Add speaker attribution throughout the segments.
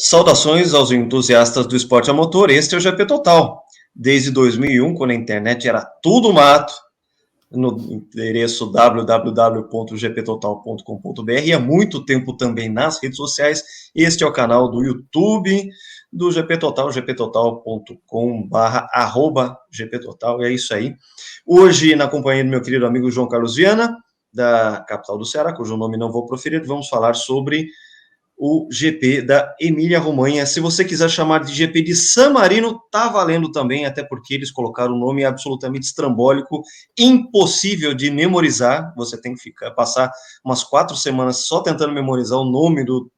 Speaker 1: Saudações aos entusiastas do esporte a motor, este é o GP Total. Desde 2001, quando a internet era tudo mato, no endereço www.gptotal.com.br, e há muito tempo também nas redes sociais. Este é o canal do YouTube do GP Total, gptotal.com/@gptotal, e é isso aí. Hoje, na companhia do meu querido amigo João Carlos Viana, da capital do Ceará, cujo nome não vou proferir, vamos falar sobre o GP da Emília-Romanha. Se você quiser chamar de GP de San Marino, tá valendo também, até porque eles colocaram um nome absolutamente estrambólico, impossível de memorizar. Você tem que passar umas 4 semanas só tentando memorizar o nome do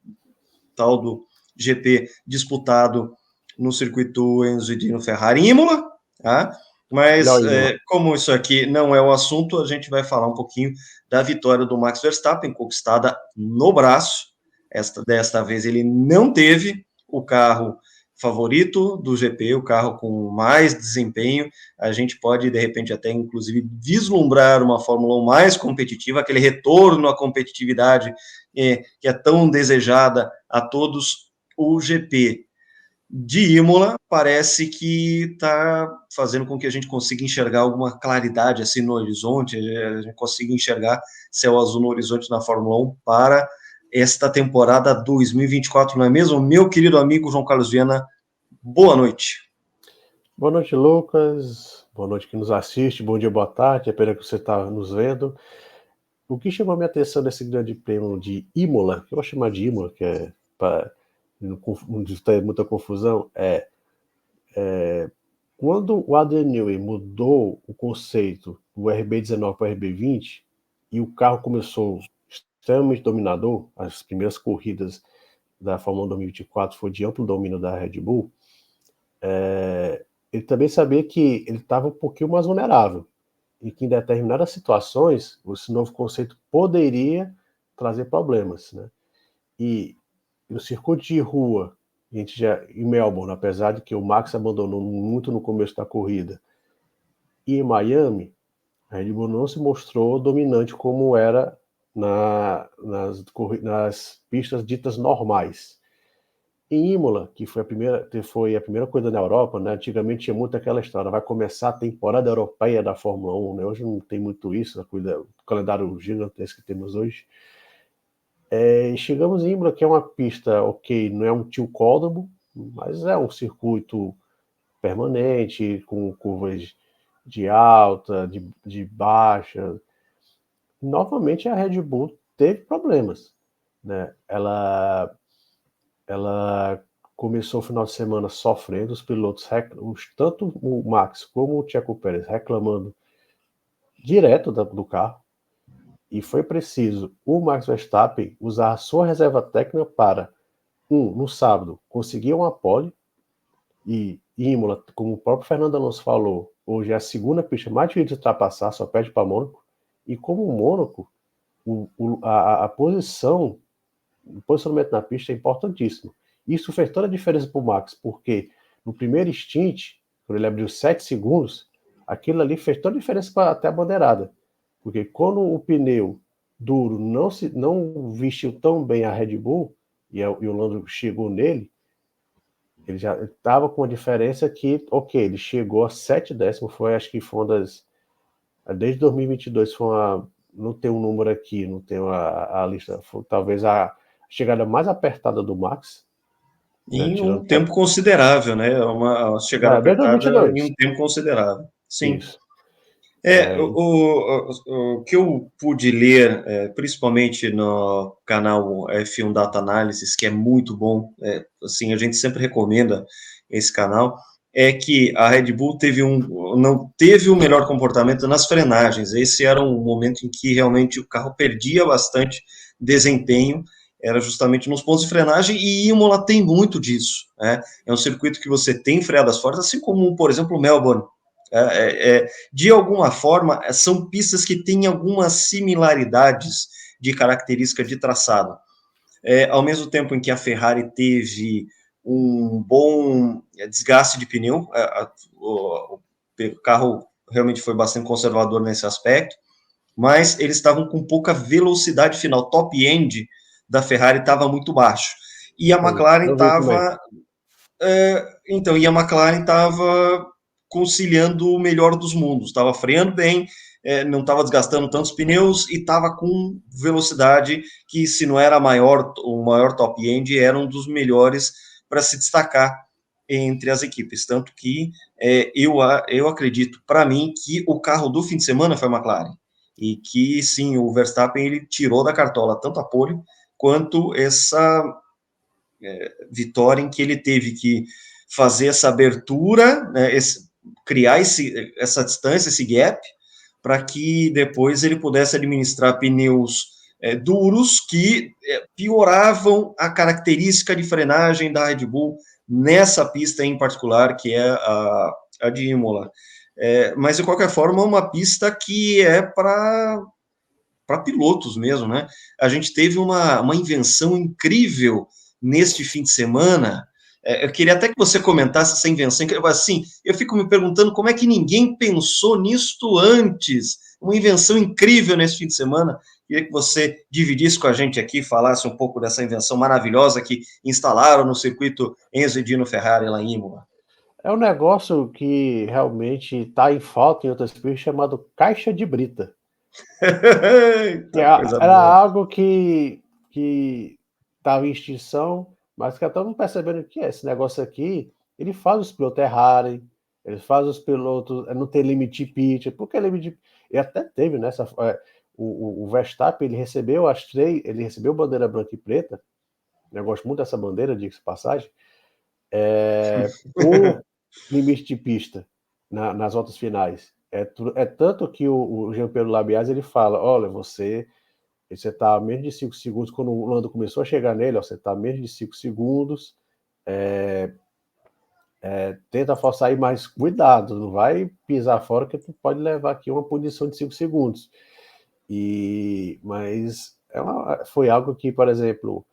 Speaker 1: tal do GP disputado no circuito Enzo e Dino Ferrari em Imola, tá? Mas, como isso aqui não é o assunto, a gente vai falar um pouquinho da vitória do Max Verstappen, conquistada no braço. Desta vez ele não teve o carro favorito do GP, o carro com mais desempenho. A gente pode, de repente, até inclusive vislumbrar uma Fórmula 1 mais competitiva, aquele retorno à competitividade que é tão desejada a todos. O GP de Imola parece que está fazendo com que a gente consiga enxergar alguma claridade assim no horizonte, a gente consiga enxergar céu azul no horizonte na Fórmula 1 para esta temporada 2024, não é mesmo? Meu querido amigo João Carlos Viana, boa noite.
Speaker 2: Boa noite, Lucas. Boa noite quem nos assiste. Bom dia, boa tarde. É pena que você está nos vendo. O que chamou a minha atenção nesse grande prêmio de Imola, que eu vou chamar de Imola, que é para não ter muita confusão, quando o Adrian Newey mudou o conceito do RB19 para o RB20 e o carro começou extremamente dominador, as primeiras corridas da Fórmula 1 2024 foi de amplo domínio da Red Bull, ele também sabia que ele estava um pouquinho mais vulnerável e que em determinadas situações esse novo conceito poderia trazer problemas, né? E no circuito de rua, em Melbourne, apesar de que o Max abandonou muito no começo da corrida, e em Miami, a Red Bull não se mostrou dominante como era nas pistas ditas normais. Em Imola, que foi a primeira corrida na Europa, né? Antigamente tinha muito aquela história, vai começar a temporada europeia da Fórmula 1, né? Hoje não tem muito isso, o calendário gigantesco que temos hoje. Chegamos em Imola, que é uma pista, ok, não é um tilcódromo, mas é um circuito permanente, com curvas de alta, de baixa. Novamente a Red Bull teve problemas, né? Ela começou o final de semana sofrendo, os pilotos, tanto o Max como o Checo Pérez reclamando direto do carro, e foi preciso o Max Verstappen usar a sua reserva técnica para, no sábado, conseguir uma pole, e Imola, como o próprio Fernando Alonso falou, hoje é a segunda pista mais difícil de ultrapassar, só perde para Mônaco, e como o Mônaco, o posicionamento na pista é importantíssimo. Isso fez toda a diferença para o Max, porque no primeiro stint, quando ele abriu 7 segundos, aquilo ali fez toda a diferença para até a bandeirada. Porque quando o pneu duro não vestiu tão bem a Red Bull, e o Lando chegou nele, ele já estava com a diferença que, ok, ele chegou a 7 décimos, acho que foi uma das... Desde 2022 foi uma... Não tem um número aqui, não tem a lista, foi talvez a chegada mais apertada do Max.
Speaker 1: Em um tempo considerável, né? Uma chegada apertada em um tempo considerável. Sim.
Speaker 2: Isso.
Speaker 1: O que eu pude ler, principalmente no canal F1 Data Analysis, que é muito bom, assim, a gente sempre recomenda esse canal, é que a Red Bull não teve o melhor comportamento nas frenagens. Esse era um momento em que realmente o carro perdia bastante desempenho, era justamente nos pontos de frenagem, e Imola tem muito disso, né? É um circuito que você tem freadas fortes, assim como, por exemplo, Melbourne. De alguma forma, são pistas que têm algumas similaridades de característica de traçado. Ao mesmo tempo em que a Ferrari teve um bom desgaste de pneu, o carro realmente foi bastante conservador nesse aspecto, mas eles estavam com pouca velocidade final. Top end da Ferrari estava muito baixo. E a McLaren
Speaker 2: Eu vi também.
Speaker 1: estava. Então, e a McLaren estava conciliando o melhor dos mundos, estava freando bem, não estava desgastando tantos pneus e estava com velocidade que, se não era o maior top-end, era um dos melhores para se destacar entre as equipes. Tanto que eu acredito, para mim, que o carro do fim de semana foi a McLaren. E que, sim, o Verstappen ele tirou da cartola tanto a pole quanto essa vitória em que ele teve que fazer essa abertura, né, criar essa distância, esse gap, para que depois ele pudesse administrar pneus duros que pioravam a característica de frenagem da Red Bull nessa pista em particular, que é a de Imola. Mas, de qualquer forma, uma pista que é para pilotos mesmo, né? A gente teve uma invenção incrível neste fim de semana. Eu queria até que você comentasse essa invenção, assim, eu fico me perguntando como é que ninguém pensou nisto antes. Uma invenção incrível nesse fim de semana. Queria que você dividisse com a gente aqui, falasse um pouco dessa invenção maravilhosa que instalaram no circuito Enzo e Dino Ferrari lá em Imola.
Speaker 2: É um negócio que realmente está em falta em outras pistas, chamado caixa de brita.
Speaker 1: Coisa
Speaker 2: Era
Speaker 1: boa.
Speaker 2: algo que estava em extinção, mas que estamos percebendo que esse negócio aqui, ele faz os pilotos errarem, ele faz os pilotos não ter limite de pitch, porque limite e até teve nessa o Verstappen, ele recebeu bandeira branca e preta, eu gosto muito dessa bandeira, diga-se de passagem, por limite de pista nas voltas finais. É tanto que o Jean-Pierre Labiaz ele fala: olha, você está a menos de 5 segundos. Quando o Lando começou a chegar nele, ó, você está a menos de 5 segundos. Tenta forçar aí, mas cuidado, não vai pisar fora, que tu pode levar aqui uma punição de 5 segundos. Mas foi algo que, por exemplo,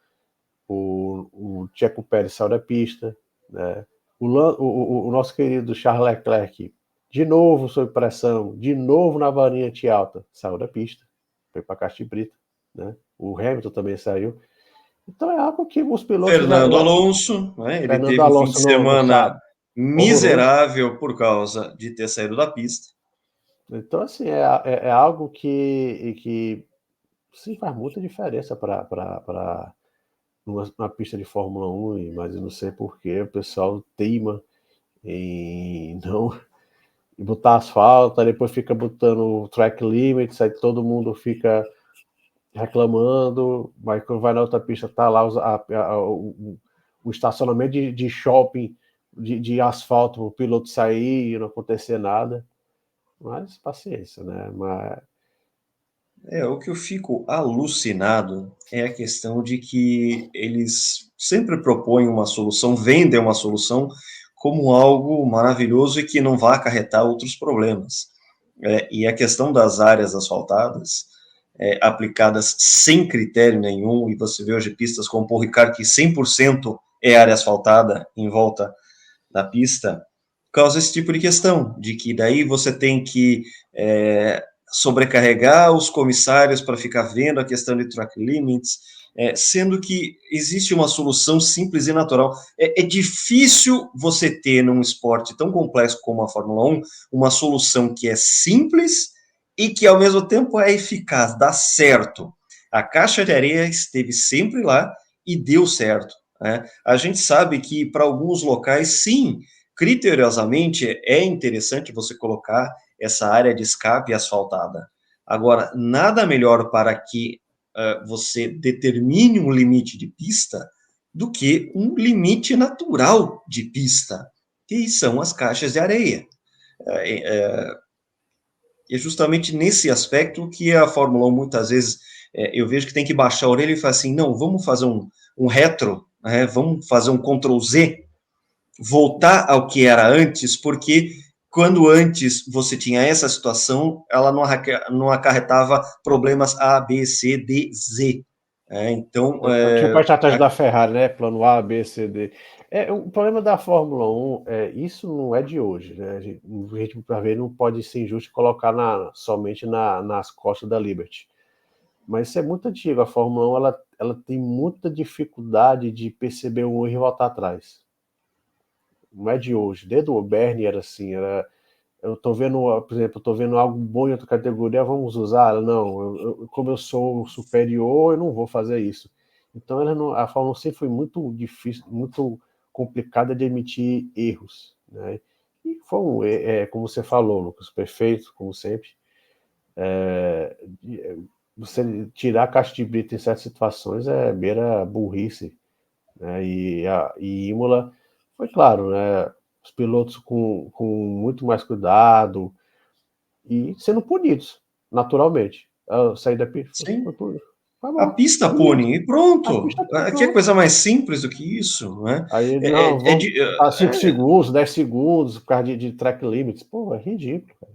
Speaker 2: o Checo Pérez saiu da pista, né? O nosso querido Charles Leclerc, de novo sob pressão, de novo na varinha alta, saiu da pista, foi para a caixa de brita, né? O Hamilton também saiu. Então é algo que os pilotos
Speaker 1: Fernando Alonso, né, ele
Speaker 2: Fernando
Speaker 1: teve um fim de
Speaker 2: Alonso no
Speaker 1: semana
Speaker 2: sábado, horroroso.
Speaker 1: miserável por causa de ter saído da pista.
Speaker 2: Então, assim, é algo que sim, faz muita diferença para numa pista de Fórmula 1, mas eu não sei porquê o pessoal teima em não botar asfalto, depois fica botando track limits, aí todo mundo fica reclamando, mas quando vai na outra pista tá lá o estacionamento de shopping de asfalto para o piloto sair e não acontecer nada. Mas paciência, né? Mas
Speaker 1: O que eu fico alucinado é a questão de que eles sempre propõem uma solução, vendem uma solução como algo maravilhoso e que não vai acarretar outros problemas. E a questão das áreas asfaltadas, aplicadas sem critério nenhum, e você vê hoje pistas como Paul Ricard, que 100% é área asfaltada em volta da pista, causa esse tipo de questão, de que daí você tem que sobrecarregar os comissários para ficar vendo a questão de track limits, sendo que existe uma solução simples e natural. É difícil você ter num esporte tão complexo como a Fórmula 1 uma solução que é simples e que ao mesmo tempo é eficaz, dá certo. A caixa de areia esteve sempre lá e deu certo, né? A gente sabe que para alguns locais, sim, criteriosamente é interessante você colocar essa área de escape asfaltada. Agora, nada melhor para que você determine um limite de pista do que um limite natural de pista, que são as caixas de areia. E é justamente nesse aspecto que a Fórmula 1, muitas vezes, eu vejo que tem que baixar a orelha e falar assim, não, vamos fazer um retro, né, vamos fazer um Ctrl Z, voltar ao que era antes, porque quando antes você tinha essa situação, ela não acarretava problemas A, B, C, D, Z. Então,
Speaker 2: tipo a estratégia da Ferrari, né? Plano A, B, C, D. O problema da Fórmula 1, isso não é de hoje, né? A gente para ver, não pode ser injusto colocar somente nas costas da Liberty. Mas isso é muito antigo. A Fórmula 1 ela tem muita dificuldade de perceber um erro e voltar atrás. Não é de hoje. Desde o Bernie era assim. Eu estou vendo, por exemplo, estou vendo algo bom em outra categoria, vamos usar? Não, como eu sou superior, eu não vou fazer isso. Então a Fórmula 1 sempre foi muito difícil, muito complicada de emitir erros, né? E foi, como você falou, Lucas, perfeito, como sempre. É, você tirar a caixa de brita em certas situações é beira burrice, né? E Imola foi claro, né? Os pilotos com muito mais cuidado e sendo punidos, naturalmente. A sair da pista
Speaker 1: Sim.
Speaker 2: foi punido. Tá
Speaker 1: A
Speaker 2: bom.
Speaker 1: pista
Speaker 2: Punido.
Speaker 1: pune, e
Speaker 2: A
Speaker 1: pronto.
Speaker 2: pista foi
Speaker 1: Que
Speaker 2: pronto.
Speaker 1: coisa mais simples do que isso, né?
Speaker 2: Aí,
Speaker 1: É,
Speaker 2: não,
Speaker 1: é, é
Speaker 2: vamos
Speaker 1: de,
Speaker 2: a 5 segundos, 10 segundos, por causa de track limits. Pô, é ridículo, cara.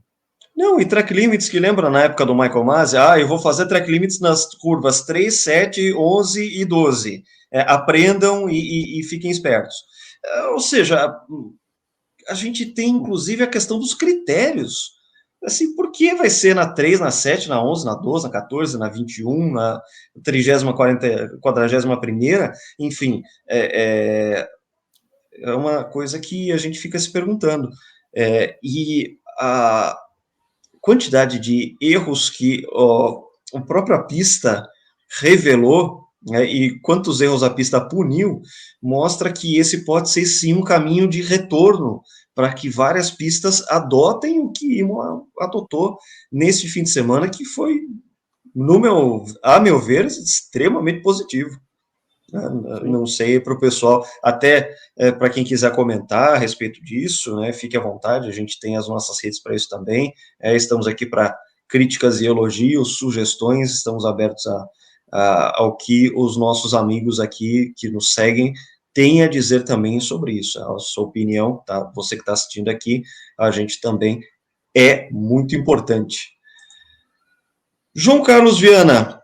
Speaker 1: não, e track limits que lembra na época do Michael Masi, eu vou fazer track limits nas curvas 3, 7, 11 e 12. Aprendam e fiquem espertos. Ou seja, a gente tem inclusive a questão dos critérios. Assim, por que vai ser na 3, na 7, na 11, na 12, na 14, na 21, na 30ª, 41ª? Enfim, é uma coisa que a gente fica se perguntando. E a quantidade de erros que a própria pista revelou, né, e quantos erros a pista puniu, mostra que esse pode ser sim um caminho de retorno para que várias pistas adotem o que Imola adotou nesse fim de semana, que foi, a meu ver, extremamente positivo.
Speaker 2: Sim.
Speaker 1: Não sei para o pessoal, até para quem quiser comentar a respeito disso, né, fique à vontade, a gente tem as nossas redes para isso também. Estamos aqui para críticas e elogios, sugestões, estamos abertos ao que os nossos amigos aqui que nos seguem têm a dizer também sobre isso. A sua opinião, tá? Você que está assistindo aqui, a gente também é muito importante. João Carlos Viana,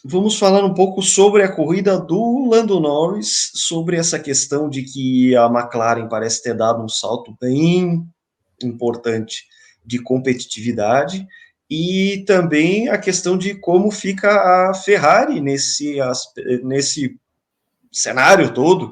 Speaker 1: vamos falar um pouco sobre a corrida do Lando Norris, sobre essa questão de que a McLaren parece ter dado um salto bem importante de competitividade e também a questão de como fica a Ferrari nesse cenário todo,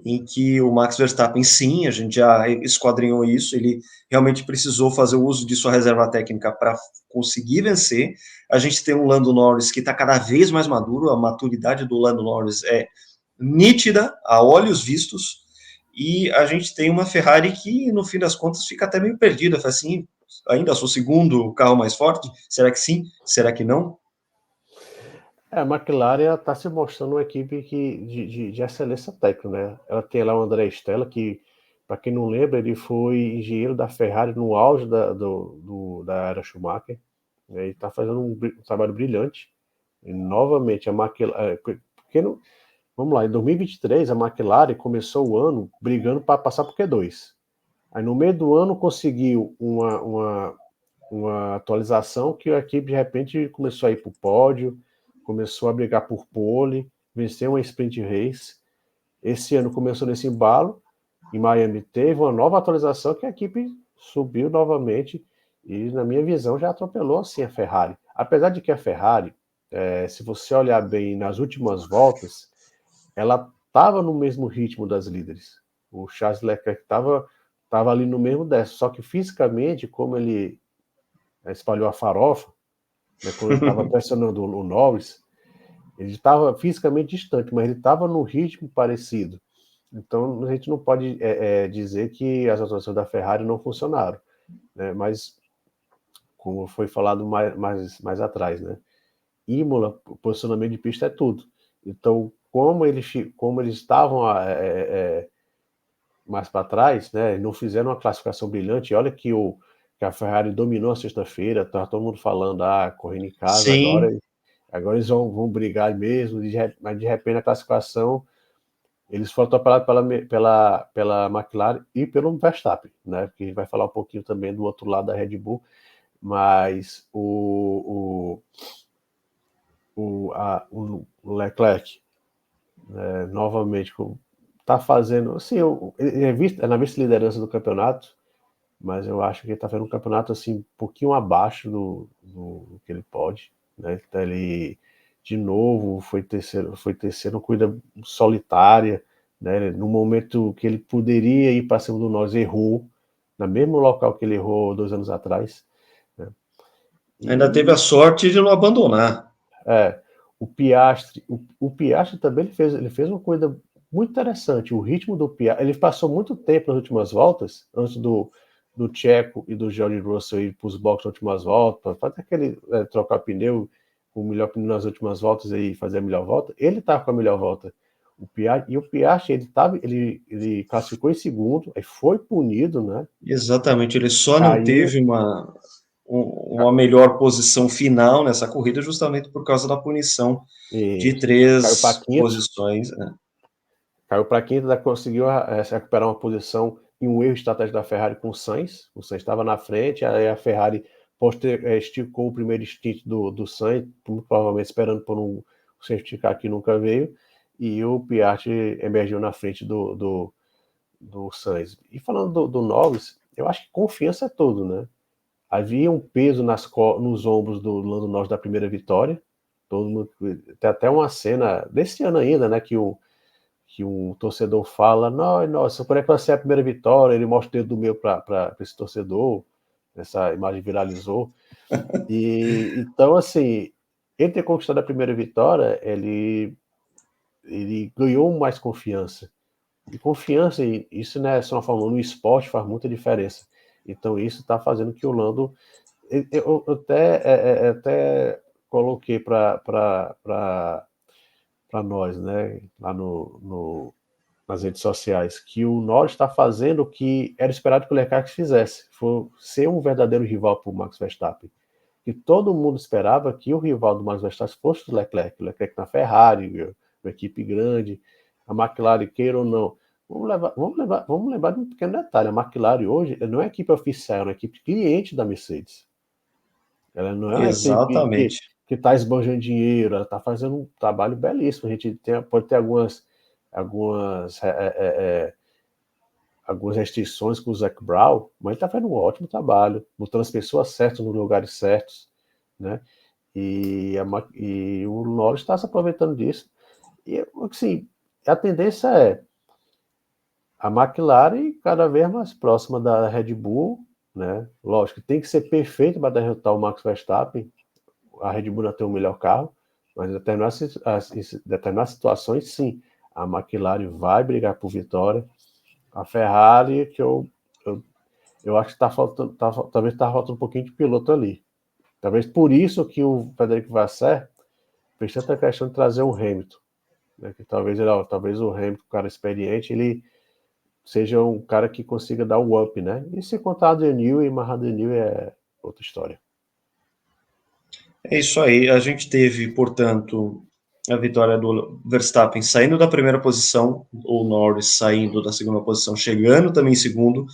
Speaker 1: em que o Max Verstappen, sim, a gente já esquadrinhou isso, ele realmente precisou fazer o uso de sua reserva técnica para conseguir vencer. A gente tem um Lando Norris que está cada vez mais maduro, a maturidade do Lando Norris é nítida, a olhos vistos, e a gente tem uma Ferrari que, no fim das contas, fica até meio perdida, fala assim, ainda sou o segundo carro mais forte? Será que sim? Será que não?
Speaker 2: A McLaren está se mostrando uma equipe de excelência técnica, né? Ela tem lá o André Stella, que, para quem não lembra, ele foi engenheiro da Ferrari no auge da era Schumacher, né? E está fazendo um trabalho brilhante. E, novamente, a McLaren. Vamos lá, em 2023, a McLaren começou o ano brigando para passar por Q2. Aí, no meio do ano, conseguiu uma atualização que a equipe de repente começou a ir para o pódio, começou a brigar por pole, venceu uma sprint race. Esse ano começou nesse embalo, em Miami teve uma nova atualização que a equipe subiu novamente e, na minha visão, já atropelou assim a Ferrari. Apesar de que a Ferrari, se você olhar bem nas últimas voltas, ela estava no mesmo ritmo das líderes. O Charles Leclerc estava ali no mesmo décimo, só que fisicamente, como ele espalhou a farofa, né, quando ele estava pressionando o Norris, ele estava fisicamente distante, mas ele estava no ritmo parecido. Então a gente não pode dizer que as atuações da Ferrari não funcionaram, né? Mas como foi falado mais atrás, né? Imola, posicionamento de pista é tudo. Então como eles estavam mais para trás, né? Não fizeram uma classificação brilhante. Olha que a Ferrari dominou a sexta-feira, tá todo mundo falando, correndo em casa,
Speaker 1: Sim,
Speaker 2: agora eles vão brigar mesmo, mas de repente a classificação, eles foram atropelados pela McLaren e pelo Verstappen, né? Porque a gente vai falar um pouquinho também do outro lado da Red Bull, mas o Leclerc, novamente, está fazendo, assim, ele é na vice-liderança do campeonato, mas eu acho que ele está fazendo um campeonato assim, um pouquinho abaixo do que ele pode, né? Então, ele de novo, foi terceiro, uma corrida solitária, né? No momento que ele poderia ir para cima do Norris, errou, no mesmo local que ele errou 2 anos atrás, né?
Speaker 1: Ainda teve a sorte de não abandonar.
Speaker 2: É, o Piastri também ele fez uma coisa muito interessante. O ritmo do Piastri, ele passou muito tempo nas últimas voltas, antes do Checo e do George Russell ir para os boxes nas últimas voltas, para fazer aquele trocar pneu, o melhor pneu nas últimas voltas e fazer a melhor volta. Ele estava com a melhor volta. O Piastri ele classificou em segundo, aí foi punido, né?
Speaker 1: Exatamente, ele só não
Speaker 2: Caiu.
Speaker 1: teve uma melhor posição final nessa corrida justamente por causa da punição de
Speaker 2: Caiu para
Speaker 1: 3
Speaker 2: quinto.
Speaker 1: posições, né?
Speaker 2: Caiu para quinta, conseguiu se recuperar uma posição em um erro estratégico da Ferrari com o Sainz. O Sainz estava na frente, aí a Ferrari esticou o primeiro stint do Sainz, provavelmente esperando por um safety car que nunca veio, e o Piastri emergiu na frente do Sainz. E falando do Norris, eu acho que confiança é tudo, né? Havia um peso nos ombros do Lando Norris da primeira vitória. Todo mundo, tem até uma cena desse ano ainda, né? Que um torcedor fala, nossa, quando é que vai ser a primeira vitória? Ele mostra o dedo do meio para esse torcedor, essa imagem viralizou. E então, assim, ele ter conquistado a primeira vitória, ele ganhou mais confiança. E confiança, isso não é só uma forma, no esporte faz muita diferença. Então, isso está fazendo que o Lando. Eu até coloquei para nós, né, lá nas redes sociais, que o Norris está fazendo o que era esperado que o Leclerc fizesse, foi ser um verdadeiro rival para o Max Verstappen. E todo mundo esperava que o rival do Max Verstappen fosse o Leclerc na Ferrari, uma equipe grande, a McLaren, queira ou não. Vamos lembrar de um pequeno detalhe: a McLaren hoje não é uma equipe oficial, é uma equipe cliente da Mercedes. Ela não é uma equipe que
Speaker 1: Exatamente.
Speaker 2: está esbanjando dinheiro, ela está fazendo um trabalho belíssimo. A gente pode ter algumas, algumas restrições com o Zac Brown, mas ele está fazendo um ótimo trabalho, botando as pessoas certas nos lugares certos, né? E o Norris está se aproveitando disso. E, assim, a tendência é a McLaren cada vez mais próxima da Red Bull, né? Lógico, tem que ser perfeito para derrotar o Max Verstappen. A Red Bull não tem o melhor carro, mas em determinadas situações, sim, a McLaren vai brigar por vitória. A Ferrari, eu acho que talvez está faltando um pouquinho de piloto ali. Talvez por isso que o Frederico Vasseur fez tanta questão de trazer o Hamilton, né? Que talvez o Hamilton, um cara experiente, ele seja um cara que consiga dar um up, né? E se contar Adrian Newey, mas Adrian Newey é outra história.
Speaker 1: É isso aí. A gente teve, portanto, a vitória do Verstappen saindo da primeira posição, o Norris saindo da segunda posição, chegando também em segundo,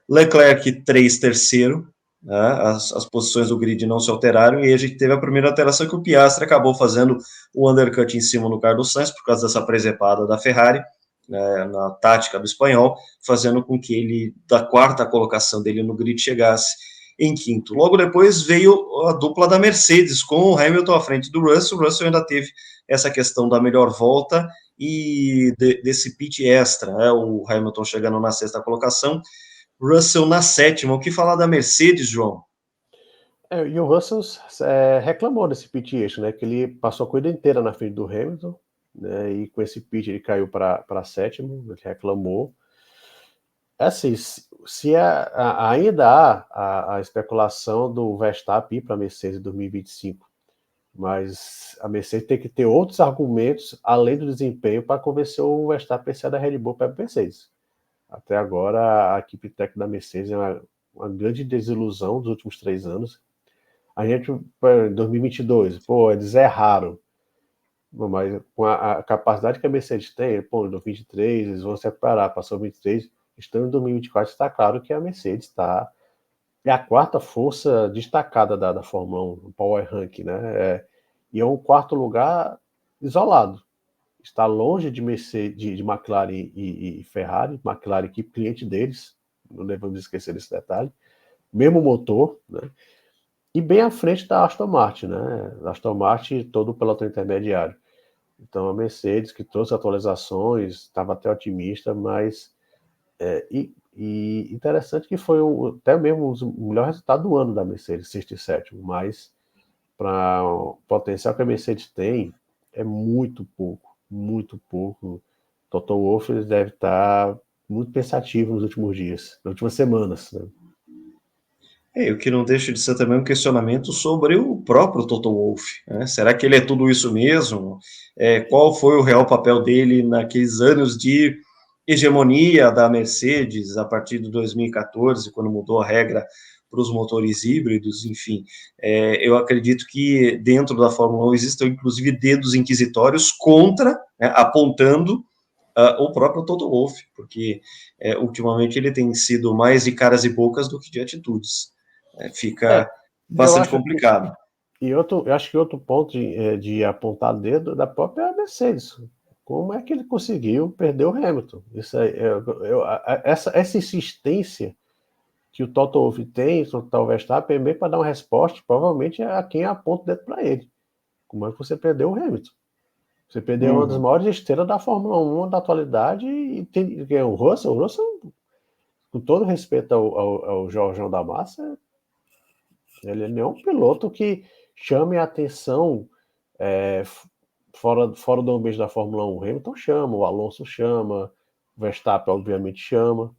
Speaker 1: Leclerc 3 terceiro, né? As posições do grid não se alteraram, e a gente teve a primeira alteração que o Piastri acabou fazendo o undercut em cima do Carlos Sainz, por causa dessa presepada da Ferrari, né, na tática do espanhol, fazendo com que ele, da quarta colocação dele no grid, chegasse em quinto. Logo depois veio a dupla da Mercedes, com o Hamilton à frente do Russell. O Russell ainda teve essa questão da melhor volta e desse pit extra, né? O Hamilton chegando na sexta colocação, Russell na sétima. O que falar da Mercedes, João?
Speaker 2: E o Russell reclamou desse pit extra, né? Que ele passou a corrida inteira na frente do Hamilton, né? E com esse pit ele caiu para sétimo, ele reclamou. Assim, ainda há a especulação do Verstappen ir para a Mercedes em 2025, mas a Mercedes tem que ter outros argumentos além do desempenho para convencer o Verstappen a sair da Red Bull para a Mercedes. Até agora, a equipe técnica da Mercedes é uma grande desilusão dos últimos 3 anos. A gente, em 2022, eles erraram, mas com a capacidade que a Mercedes tem, em 2023 eles vão se recuperar, passou 23, estando em 2024, está claro que a Mercedes é a quarta força destacada da Fórmula 1, no Power Rank, né? E é um quarto lugar isolado. Está longe de Mercedes, de McLaren e Ferrari, McLaren equipe cliente deles, não devemos esquecer desse detalhe, mesmo motor, né? e bem à frente da Aston Martin, né? A Aston Martin todo o pelotão intermediário. Então a Mercedes, que trouxe atualizações, estava até otimista, mas e interessante que foi até mesmo o melhor resultado do ano da Mercedes, sexto e sétimo, mas para o potencial que a Mercedes tem, é muito pouco, muito pouco. Toto Wolff deve estar muito pensativo nos últimos dias, nas últimas semanas, né?
Speaker 1: O que não deixa de ser também um questionamento sobre o próprio Toto Wolff, né? Será que ele é tudo isso mesmo? Qual foi o real papel dele naqueles anos de hegemonia da Mercedes a partir de 2014, quando mudou a regra para os motores híbridos? Enfim, eu acredito que dentro da Fórmula 1 existam inclusive dedos inquisitórios contra, né, apontando o próprio Toto Wolff, porque ultimamente ele tem sido mais de caras e bocas do que de atitudes. Fica
Speaker 2: Eu
Speaker 1: bastante
Speaker 2: acho que
Speaker 1: complicado.
Speaker 2: eu acho que outro ponto de apontar dedo da própria Mercedes. Como é que ele conseguiu perder o Hamilton? Isso aí, essa insistência que o Toto Wolff tem sobre o Verstappen é meio para dar uma resposta, provavelmente a quem aponta o dedo para ele. Como é que você perdeu o Hamilton? Você perdeu uma das maiores estrelas da Fórmula 1 da atualidade e tem o Russell. O Russell, com todo respeito ao Jorjão da Massa, ele não é um piloto que chame a atenção fora do ambiente da Fórmula 1. O Hamilton chama, o Alonso chama, o Verstappen obviamente chama,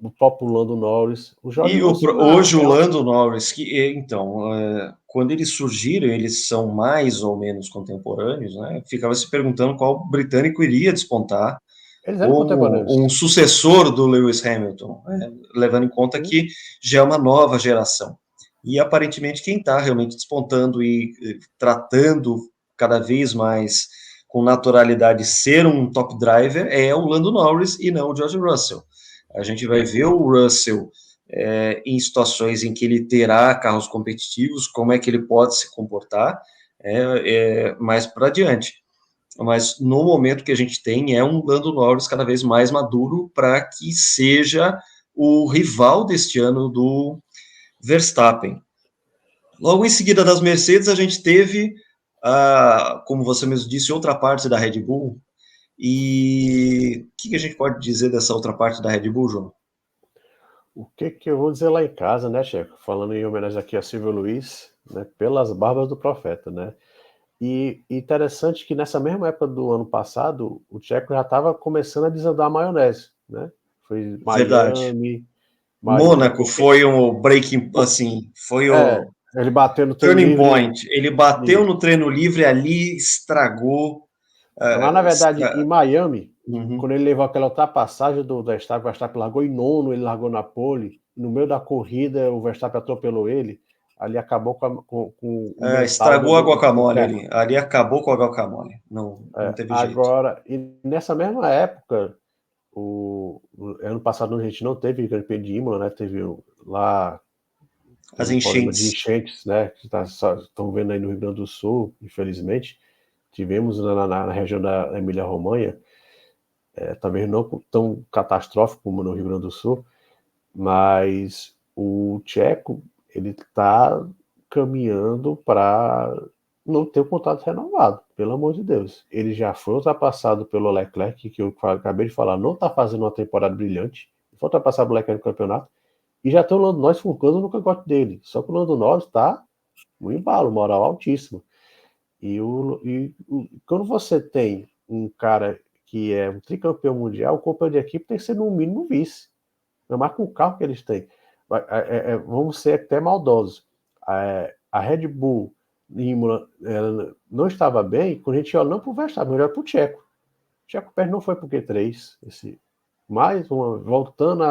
Speaker 2: o próprio Lando Norris, o George
Speaker 1: E
Speaker 2: Russell não.
Speaker 1: hoje o Lando Norris, então, quando eles surgiram, eles são mais ou menos contemporâneos, né? Ficava se perguntando qual britânico iria despontar
Speaker 2: Eles eram
Speaker 1: como um
Speaker 2: contemporâneos.
Speaker 1: sucessor do Lewis Hamilton, né? Levando em conta
Speaker 2: Sim.
Speaker 1: que já é uma nova geração. E aparentemente quem está realmente despontando e tratando cada vez mais com naturalidade ser um top driver é o Lando Norris e não o George Russell. A gente vai ver o Russell em situações em que ele terá carros competitivos, como é que ele pode se comportar mais para adiante. Mas no momento que a gente tem é um Lando Norris cada vez mais maduro para que seja o rival deste ano do Verstappen. Logo em seguida das Mercedes, a gente teve, como você mesmo disse, outra parte da Red Bull. E o que a gente pode dizer dessa outra parte da Red Bull, João?
Speaker 2: O que eu vou dizer lá em casa, né, Checo? Falando em homenagem aqui a Silvio Luiz, né, pelas barbas do profeta, né? E interessante que nessa mesma época do ano passado, o Checo já estava começando a desandar a maionese, né? Foi
Speaker 1: Verdade.
Speaker 2: Miami,
Speaker 1: Mônaco
Speaker 2: porque
Speaker 1: foi o breaking, assim, foi o
Speaker 2: ele bateu no treino
Speaker 1: turning
Speaker 2: livre.
Speaker 1: point. Ele bateu
Speaker 2: Isso.
Speaker 1: no treino livre ali, estragou.
Speaker 2: Lá, na verdade, em Miami,
Speaker 1: Uhum.
Speaker 2: quando ele levou aquela ultrapassagem do Verstappen, o Verstappen largou em nono, ele largou na pole, no meio da corrida o Verstappen atropelou ele, ali acabou com o mental
Speaker 1: Estragou a
Speaker 2: do
Speaker 1: guacamole
Speaker 2: Checo.
Speaker 1: ali. Ali acabou com a guacamole. Não teve jeito.
Speaker 2: Agora, e nessa mesma época, o ano passado a gente não teve Grande Prêmio de Imola, né? Teve lá
Speaker 1: As
Speaker 2: um problema de
Speaker 1: enchentes.
Speaker 2: enchentes, né? Que estão vendo aí no Rio Grande do Sul, infelizmente. Tivemos na região da Emília-Romanha, talvez não tão catastrófico como no Rio Grande do Sul, mas o Checo ele está caminhando para não ter o contrato renovado, pelo amor de Deus. Ele já foi ultrapassado pelo Leclerc, que eu acabei de falar, não está fazendo uma temporada brilhante, foi ultrapassado pelo Leclerc no campeonato, e já tem o Lando Norris focando no cangote dele. Só que o Lando Norris está no embalo, moral altíssimo. Quando você tem um cara que é um tricampeão mundial, o companheiro de equipe tem que ser no mínimo vice. Ainda mais com o carro que eles têm. Vamos ser até maldosos. A Red Bull Imola, não estava bem quando a gente olha não para o Verstappen, olha para o Checo. O Checo Pérez não foi para o Q3. Voltando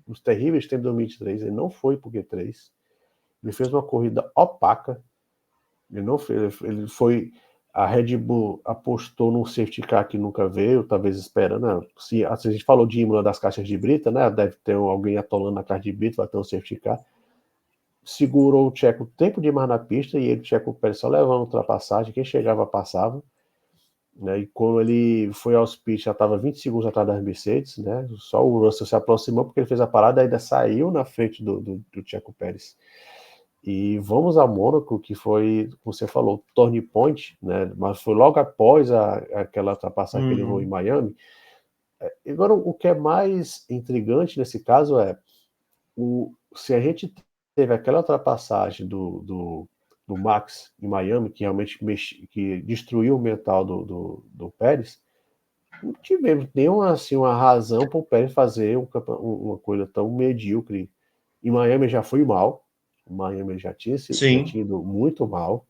Speaker 2: os terríveis tempos de 2023, ele não foi para o Q3. Ele fez uma corrida opaca. Ele não fez, ele foi. A Red Bull apostou num safety car que nunca veio, talvez esperando. Né? Se a gente falou de Imola das caixas de brita, né? Deve ter alguém atolando na caixa de brita, vai ter um safety car. Segurou o Checo tempo demais na pista e ele, o Checo Pérez, só levando ultrapassagem. Quem chegava, passava. Né? E quando ele foi aos pits, já estava 20 segundos atrás das Mercedes. Né? Só o Russell se aproximou porque ele fez a parada e ainda saiu na frente do Checo Pérez. E vamos a Mônaco, que foi, como você falou, turning point, né? Mas foi logo após aquela ultrapassagem que ele levou em Miami. Agora, o que é mais intrigante nesse caso é se a gente teve aquela ultrapassagem do Max em Miami, que realmente que destruiu o mental do Pérez, não tivemos nenhuma assim, uma razão para o Pérez fazer uma coisa tão medíocre. Em Miami já foi mal, o Miami já tinha ido muito mal,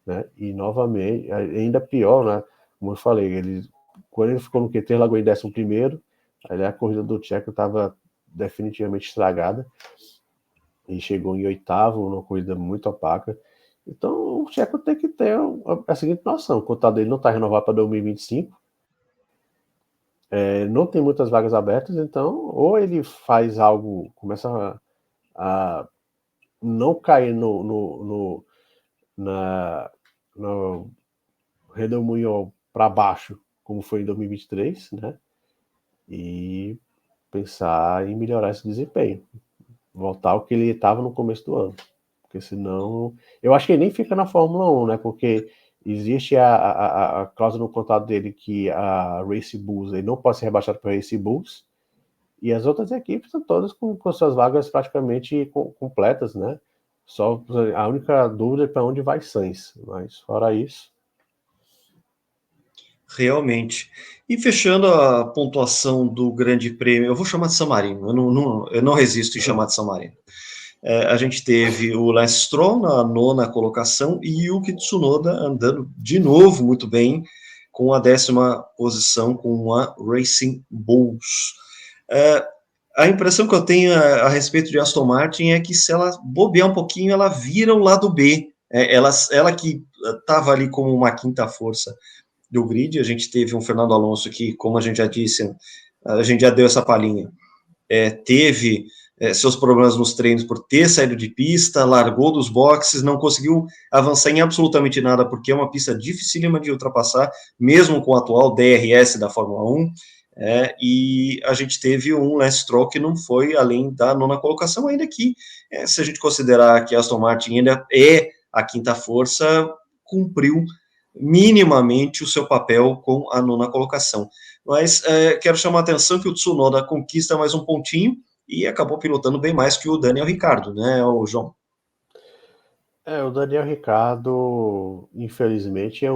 Speaker 2: né? E novamente, ainda pior, né? Como eu falei, quando ele ficou no Q3, largou em 11º, aí a corrida do Checo estava definitivamente estragada, e chegou em 8º, uma corrida muito opaca. Então o Checo tem que ter a seguinte noção: o contrato dele não está renovado para 2025, não tem muitas vagas abertas, então ou ele faz algo, começa a não cair no redemoinho para baixo, como foi em 2023, né? E pensar em melhorar esse desempenho, voltar ao que ele estava no começo do ano, porque senão, eu acho que ele nem fica na Fórmula 1, né? Porque existe a cláusula no contrato dele que a Race Bulls, ele não pode ser rebaixado para a Race Bulls, e as outras equipes estão todas com suas vagas praticamente completas, né? Só a única dúvida é para onde vai Sainz, mas fora isso.
Speaker 1: Realmente. E fechando a pontuação do Grande Prêmio, eu vou chamar de San Marino, eu não resisto em chamar de San Marino. A gente teve o Lance Stroll na 9ª colocação e Yuki Tsunoda andando de novo muito bem com a 10ª posição com a Racing Bulls. A impressão que eu tenho a respeito de Aston Martin é que se ela bobear um pouquinho, ela vira o lado B. Ela que estava ali como uma quinta força do grid, a gente teve um Fernando Alonso que, como a gente já disse, a gente já deu essa palhinha, teve seus problemas nos treinos por ter saído de pista, largou dos boxes, não conseguiu avançar em absolutamente nada, porque é uma pista dificílima de ultrapassar, mesmo com o atual DRS da Fórmula 1, e a gente teve um Lance Stroll que não foi além da 9ª colocação, ainda que, se a gente considerar que a Aston Martin ainda é a quinta força, cumpriu minimamente o seu papel com a 9ª colocação. Mas quero chamar a atenção que o Tsunoda conquista mais um pontinho e acabou pilotando bem mais que o Daniel Ricciardo, né, o João?
Speaker 2: O Daniel Ricciardo, infelizmente,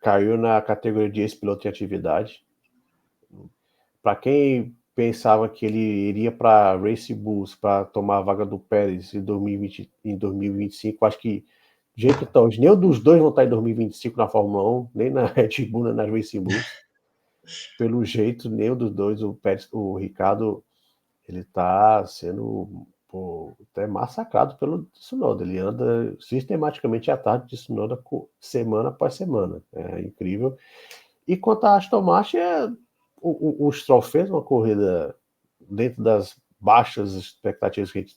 Speaker 2: caiu na categoria de ex-piloto em atividade. Para quem pensava que ele iria para Race Bulls para tomar a vaga do Pérez em 2025, acho que de jeito que tá, hoje, nem um dos dois vão estar em 2025 na Fórmula 1, nem na Red Bull, nem na Race Bulls. Pelo jeito, nem um dos dois, o Ricciardo, ele está sendo até massacrado pelo Tsunoda. Ele anda sistematicamente atrás de Tsunoda semana após semana. É incrível. E quanto a Aston Martin, o Stroll fez uma corrida dentro das baixas expectativas que a gente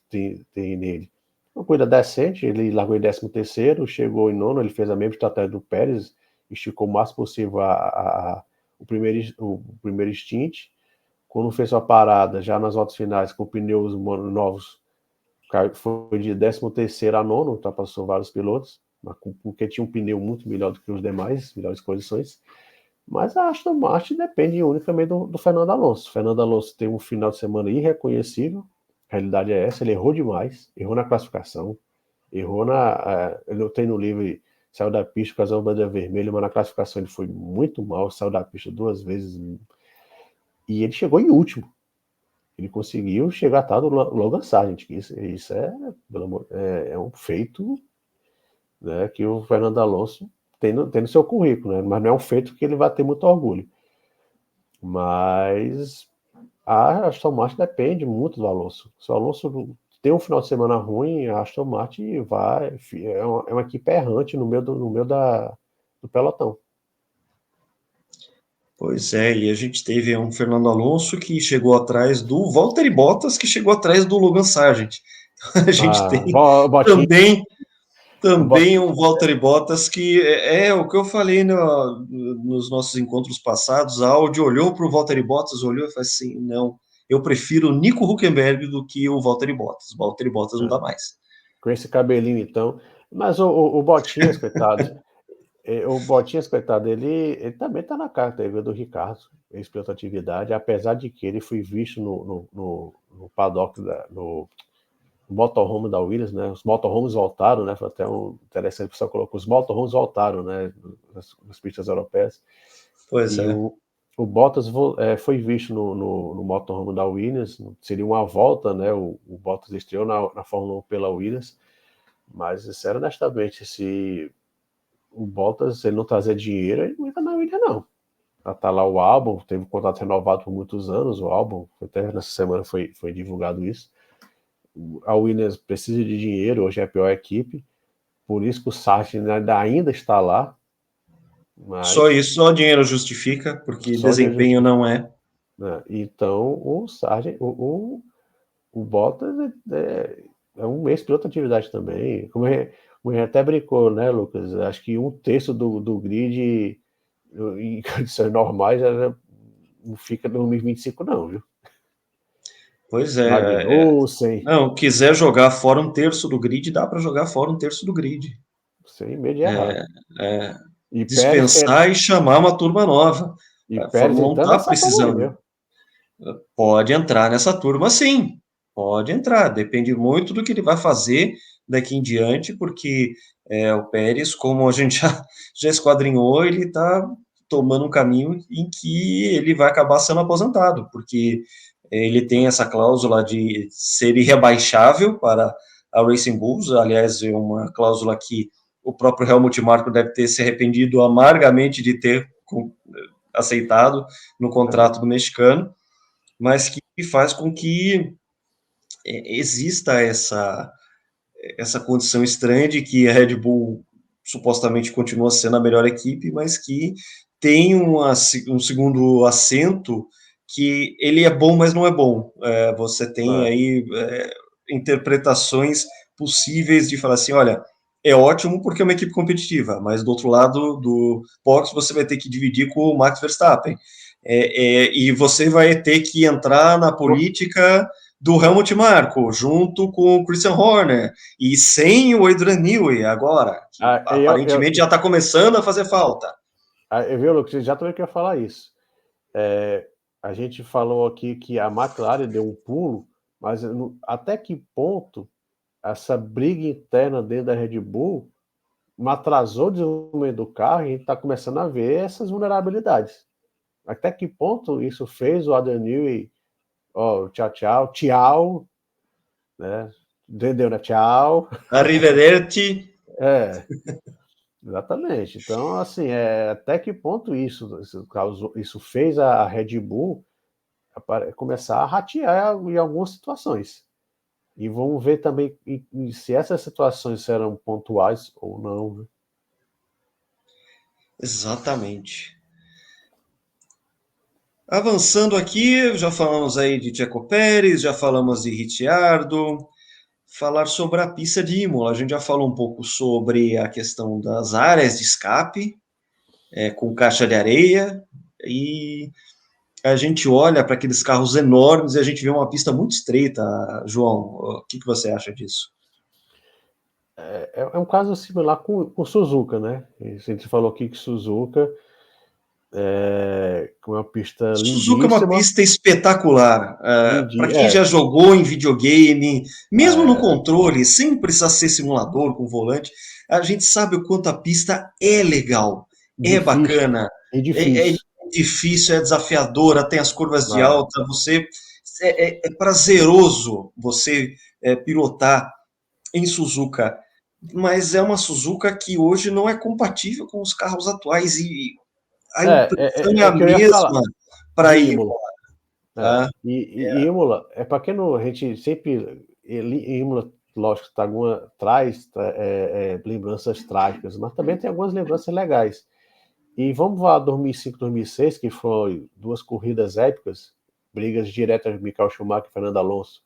Speaker 2: tem nele. Uma corrida decente, ele largou em 13º, chegou em 9º, ele fez a mesma estratégia do Pérez, esticou o máximo possível o primeiro stint. Quando fez sua parada, já nas voltas finais, com pneus novos, foi de 13º a 9º, ultrapassou vários pilotos, porque tinha um pneu muito melhor do que os demais, melhores condições. Mas a Aston Martin depende unicamente do Fernando Alonso. O Fernando Alonso tem um final de semana irreconhecível, a realidade é essa, ele errou demais, errou na classificação, errou ele tem no livre, saiu da pista com a bandeira vermelha, mas na classificação ele foi muito mal, saiu da pista 2 vezes, e ele chegou em último. Ele conseguiu chegar atrás do Logan Sargent. Isso é um feito, né, que o Fernando Alonso tem no seu currículo, né, mas não é um feito que ele vai ter muito orgulho. Mas a Aston Martin depende muito do Alonso. Se o Alonso tem um final de semana ruim, a Aston Martin é uma equipe errante no meio do pelotão.
Speaker 1: Pois é, e a gente teve um Fernando Alonso que chegou atrás do Valtteri Bottas, que chegou atrás do Logan Sargent. A gente tem também um Valtteri Bottas que é o que eu falei nos nossos encontros passados. A Audi olhou para o Valtteri Bottas, olhou e falou assim: não, eu prefiro o Nico Hülkenberg do que o Valtteri Bottas. O Valtteri Bottas não dá mais.
Speaker 2: Com esse cabelinho, então. Mas o Botinhas, coitado, ele também está na carta do Ricardo, ex-piloto atividade, apesar de que ele foi visto no paddock, no motorhome da Williams, né? Os motorhomes voltaram, né? Foi até interessante, o pessoal colocou, os motorhomes voltaram, né? Nas pistas europeias.
Speaker 1: Pois
Speaker 2: E
Speaker 1: é.
Speaker 2: o Bottas foi visto no motorhome da Williams, seria uma volta, né? O Bottas estreou na Fórmula 1 pela Williams, mas, sério, honestamente, se o Bottas ele não trazer dinheiro, ele não entra na Williams, não. Tá lá o álbum, teve um contrato renovado por muitos anos, o álbum, até nessa semana foi divulgado isso. A Williams precisa de dinheiro, hoje é a pior equipe, por isso que o Sargent ainda está lá,
Speaker 1: Só
Speaker 2: mas
Speaker 1: isso, só o dinheiro justifica, porque
Speaker 2: só de
Speaker 1: desempenho não é.
Speaker 2: né? Então, o Sargent, o Bottas é um ex-piloto de atividade também. Como a gente até brincou, né, Lucas? Acho que um terço do grid em condições normais não fica no 2025, não, viu?
Speaker 1: Pois é.
Speaker 2: Magnussen,
Speaker 1: Não, quiser jogar fora um terço do grid, dá para jogar fora um terço do grid.
Speaker 2: sem medo de errar. E Pérez,
Speaker 1: Dispensar e chamar uma turma nova.
Speaker 2: e
Speaker 1: A
Speaker 2: Pérez
Speaker 1: Fórmula 1
Speaker 2: entrando
Speaker 1: está
Speaker 2: nessa turma aí,
Speaker 1: precisando.
Speaker 2: viu?
Speaker 1: Pode entrar nessa turma, sim. Pode entrar. Depende muito do que ele vai fazer daqui em diante, porque o Pérez, como a gente já esquadrinhou, ele está tomando um caminho em que ele vai acabar sendo aposentado, porque ele tem essa cláusula de ser irrebaixável para a Racing Bulls, aliás, é uma cláusula que o próprio Helmut Marko deve ter se arrependido amargamente de ter aceitado no contrato do mexicano, mas que faz com que exista essa condição estranha de que a Red Bull supostamente continua sendo a melhor equipe, mas que tem um segundo assento que ele é bom, mas não é bom. Você tem aí interpretações possíveis de falar assim, olha, é ótimo porque é uma equipe competitiva, mas do outro lado do box você vai ter que dividir com o Max Verstappen. E você vai ter que entrar na política do Helmut Marko, junto com o Christian Horner, e sem o Adrian Newey agora, que aparentemente já está começando a fazer falta.
Speaker 2: Eu vi, Lucas, exatamente que eu ia falar isso. A gente falou aqui que a McLaren deu um pulo, mas até que ponto essa briga interna dentro da Red Bull atrasou o desenvolvimento do carro e a gente está começando a ver essas vulnerabilidades. Até que ponto isso fez o Adrian Newey, tchau, né? Entendeu, né? Tchau.
Speaker 1: Arrivederci.
Speaker 2: Exatamente. Então, assim, até que ponto isso fez a Red Bull começar a ratear em algumas situações. E vamos ver também se essas situações serão pontuais ou não. Né?
Speaker 1: Exatamente. Avançando aqui, já falamos aí de Checo Pérez, já falamos de Ricciardo, falar sobre a pista de Imola. A gente já falou um pouco sobre a questão das áreas de escape, com caixa de areia, e a gente olha para aqueles carros enormes e a gente vê uma pista muito estreita. João, o que você acha disso?
Speaker 2: É um caso similar com Suzuka, né? A gente falou aqui que Suzuka com uma pista
Speaker 1: Suzuka é uma
Speaker 2: lindíssima.
Speaker 1: pista espetacular. Para quem já jogou em videogame, mesmo no controle, sem precisar ser simulador com volante, a gente sabe o quanto a pista é legal, é bacana,
Speaker 2: É difícil.
Speaker 1: É difícil, é desafiadora, tem as curvas de alta, é prazeroso você pilotar em Suzuka, mas é uma Suzuka que hoje não é compatível com os carros atuais e a impressão é a
Speaker 2: que eu ia falar
Speaker 1: mesma para
Speaker 2: Imola.
Speaker 1: Tá?
Speaker 2: Imola, para quem não, a gente sempre, Imola, lógico, traz lembranças trágicas, mas também tem algumas lembranças legais. E vamos lá, 2005, 2006, que foi duas corridas épicas, brigas diretas de Michael Schumacher e Fernando Alonso.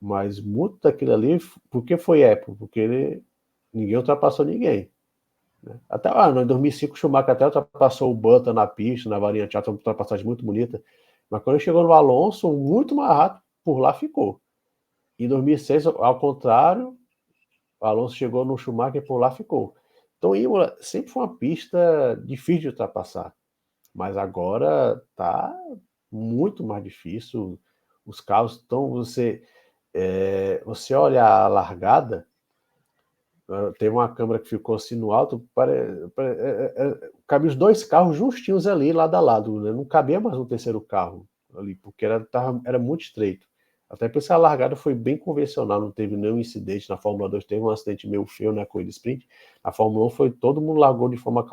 Speaker 2: Mas muito daquilo ali, por que foi épico? Porque ninguém ultrapassou ninguém. Né? Até em 2005 o Schumacher até ultrapassou o Button na pista, na variante alta, uma ultrapassagem muito bonita. Mas quando ele chegou no Alonso, muito mais rápido, por lá ficou. Em 2006, ao contrário, O Alonso chegou no Schumacher e por lá ficou. Então, Imola sempre foi uma pista difícil de ultrapassar, mas agora tá muito mais difícil. Os carros estão. Você olha a largada, teve uma câmera que ficou assim no alto, cabia os dois carros justinhos ali, lado a lado, né? Não cabia mais um terceiro carro ali, porque era muito estreito. Até por isso a largada foi bem convencional, não teve nenhum incidente. Na Fórmula 2 teve um acidente meio feio na corrida sprint. Na Fórmula 1 foi todo mundo largou de forma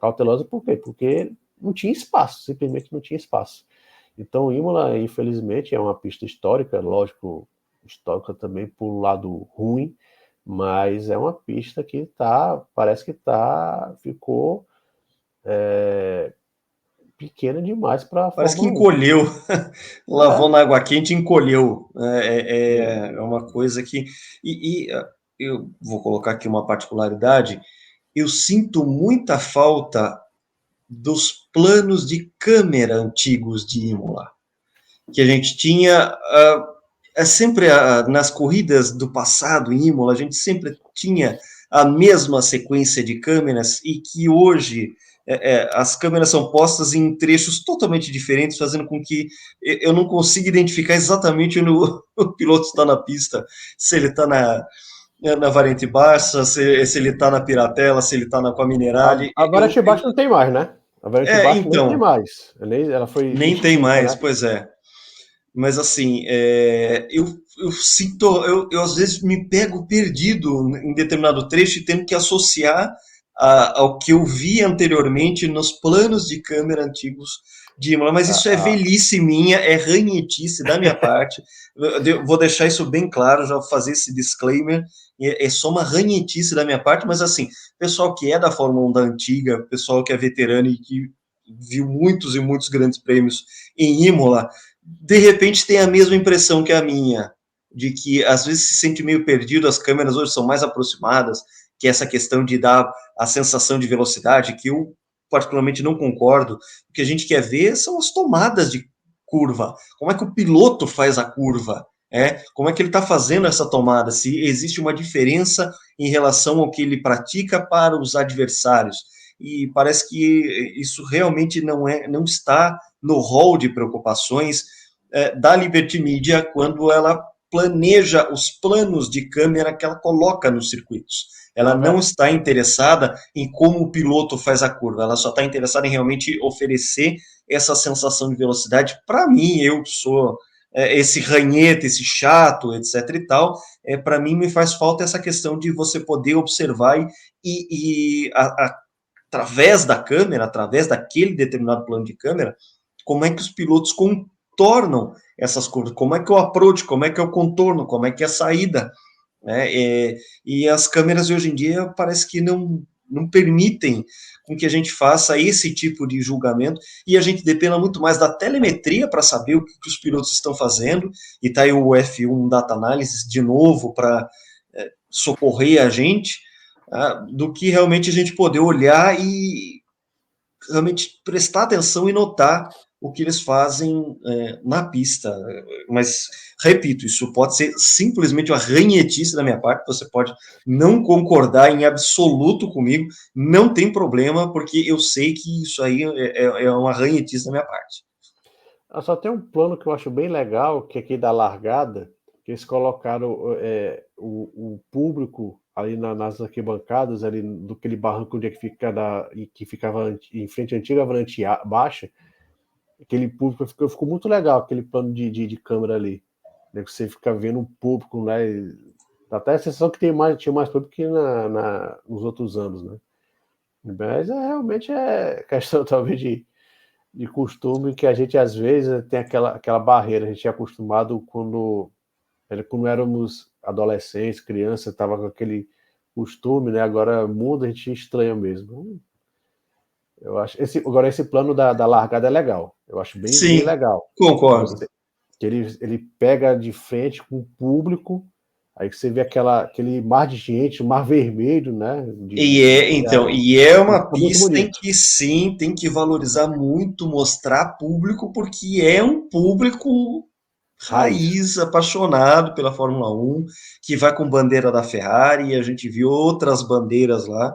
Speaker 2: cautelosa, por quê? Porque não tinha espaço, simplesmente não tinha espaço. Então, Imola, infelizmente, é uma pista histórica, lógico, histórica também por lado ruim, mas é uma pista que parece que ficou pequena demais para a
Speaker 1: Parece que
Speaker 2: Fórmula 1.
Speaker 1: encolheu, lavou
Speaker 2: É,
Speaker 1: na água quente e encolheu. É uma coisa que. Eu vou colocar aqui uma particularidade. Eu sinto muita falta dos planos de câmera antigos de Imola, que a gente tinha. Sempre nas corridas do passado em Imola, a gente sempre tinha a mesma sequência de câmeras e que hoje as câmeras são postas em trechos totalmente diferentes, fazendo com que eu não consiga identificar exatamente onde o piloto está na pista, se ele está na variante baixa, se ele está na Piratella, se ele está com a Minerale.
Speaker 2: a variante baixa não tem mais, né? A variante baixa nem tem
Speaker 1: Então,
Speaker 2: mais. Ela foi
Speaker 1: nem tem
Speaker 2: extinta,
Speaker 1: mais,
Speaker 2: né?
Speaker 1: pois é. Mas assim, eu sinto, eu às vezes me pego perdido em determinado trecho e tendo que associar ao que eu vi anteriormente nos planos de câmera antigos de Imola, mas
Speaker 2: A,
Speaker 1: isso é
Speaker 2: a,
Speaker 1: velhice minha, é ranhetice da minha parte. Eu vou deixar isso bem claro, já vou fazer esse disclaimer. É só uma ranhetice da minha parte, mas assim, pessoal que é da Fórmula 1 da antiga, pessoal que é veterano e que viu muitos e muitos grandes prêmios em Imola, de repente tem a mesma impressão que a minha, de que às vezes se sente meio perdido, as câmeras hoje são mais aproximadas, que essa questão de dar a sensação de velocidade, que eu particularmente não concordo. O que a gente quer ver são as tomadas de curva, como é que o piloto faz a curva, como é que ele está fazendo essa tomada, se existe uma diferença em relação ao que ele pratica para os adversários. E parece que isso realmente não está no rol de preocupações da Liberty Media quando ela planeja os planos de câmera que ela coloca nos circuitos. Ela
Speaker 2: na
Speaker 1: não
Speaker 2: ver-
Speaker 1: está interessada em como o piloto faz a curva, ela só está interessada em realmente oferecer essa sensação de velocidade. Para mim, eu sou esse ranheta, esse chato, etc e tal, para mim me faz falta essa questão de você poder observar através da câmera, através daquele determinado plano de câmera, como é que os pilotos contornam essas curvas, como é que é o approach, como é que é o contorno, como é que é a saída, né? E as câmeras de hoje em dia parece que não permitem com que a gente faça esse tipo de julgamento e a gente dependa muito mais da telemetria para saber o que os pilotos estão fazendo, e tá aí o F1 Data Analysis de novo para socorrer a gente, do que realmente a gente poder olhar e realmente prestar atenção e notar o que eles fazem na pista. Mas, repito, isso pode ser simplesmente uma ranhetice da minha parte, você pode não concordar em absoluto comigo, não tem problema, porque eu sei que isso aí é uma ranhetice da minha parte.
Speaker 2: Só tem um plano que eu acho bem legal, que é aqui da largada, que eles colocaram o público ali nas arquibancadas, ali do aquele barranco onde é que ficava em frente à antiga variante baixa. Aquele público ficou muito legal, aquele plano de câmera ali, né, que você fica vendo o público, né? Dá até a sensação que tinha mais público que nos outros anos, né? Mas realmente é questão talvez de costume, que a gente às vezes tem aquela barreira. A gente é acostumado quando éramos adolescentes, crianças, estava com aquele costume, né? Agora muda, a gente estranha mesmo. Eu acho agora esse plano da largada é legal. Eu acho bem, bem
Speaker 1: Sim,
Speaker 2: legal. Que
Speaker 1: concordo.
Speaker 2: você que ele pega de frente com o público, aí você vê aquele mar de gente, o mar vermelho, né?
Speaker 1: E é uma
Speaker 2: Fica muito
Speaker 1: pista em
Speaker 2: bonito.
Speaker 1: que sim, tem que valorizar muito, mostrar público, porque é um público raiz, apaixonado pela Fórmula 1, que vai com bandeira da Ferrari, e a gente viu outras bandeiras lá,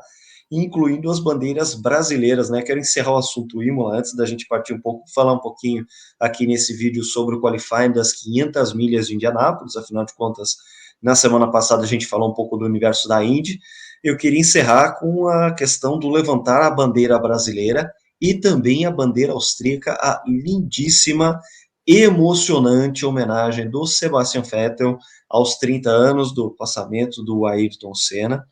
Speaker 1: incluindo as bandeiras brasileiras, né? Quero encerrar o assunto Imola, antes da gente partir um pouco, falar um pouquinho aqui nesse vídeo sobre o qualifying das 500 milhas de Indianápolis, afinal de contas, na semana passada a gente falou um pouco do universo da Indy. Eu queria encerrar com a questão do levantar a bandeira brasileira e também a bandeira austríaca, a lindíssima, emocionante homenagem do Sebastian Vettel aos 30 anos do passamento do Ayrton Senna,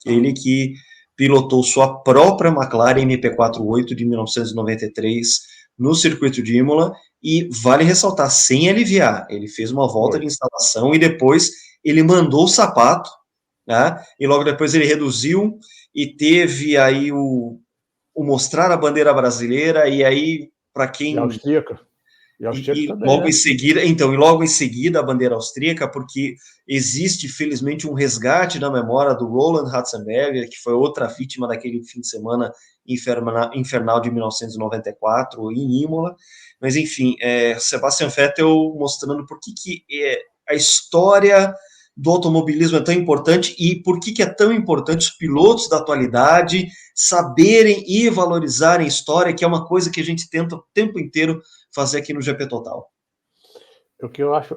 Speaker 1: ele que pilotou sua própria McLaren MP48 de 1993 no circuito de Imola, e vale ressaltar, sem aliviar, ele fez uma volta de instalação e depois ele mandou o sapato, né, e logo depois ele reduziu e teve aí o mostrar a bandeira brasileira, e aí, para quem...
Speaker 2: E austríaca.
Speaker 1: E
Speaker 2: também,
Speaker 1: logo
Speaker 2: né?
Speaker 1: em seguida, então, e logo em seguida a bandeira austríaca, porque existe, felizmente, um resgate na memória do Roland Ratzenberger, que foi outra vítima daquele fim de semana infernal de 1994 em Imola. Mas, enfim, Sebastian Vettel mostrando por que a história do automobilismo é tão importante e por que é tão importante os pilotos da atualidade saberem e valorizarem a história, que é uma coisa que a gente tenta o tempo inteiro fazer aqui no GP Total.
Speaker 2: O que eu acho,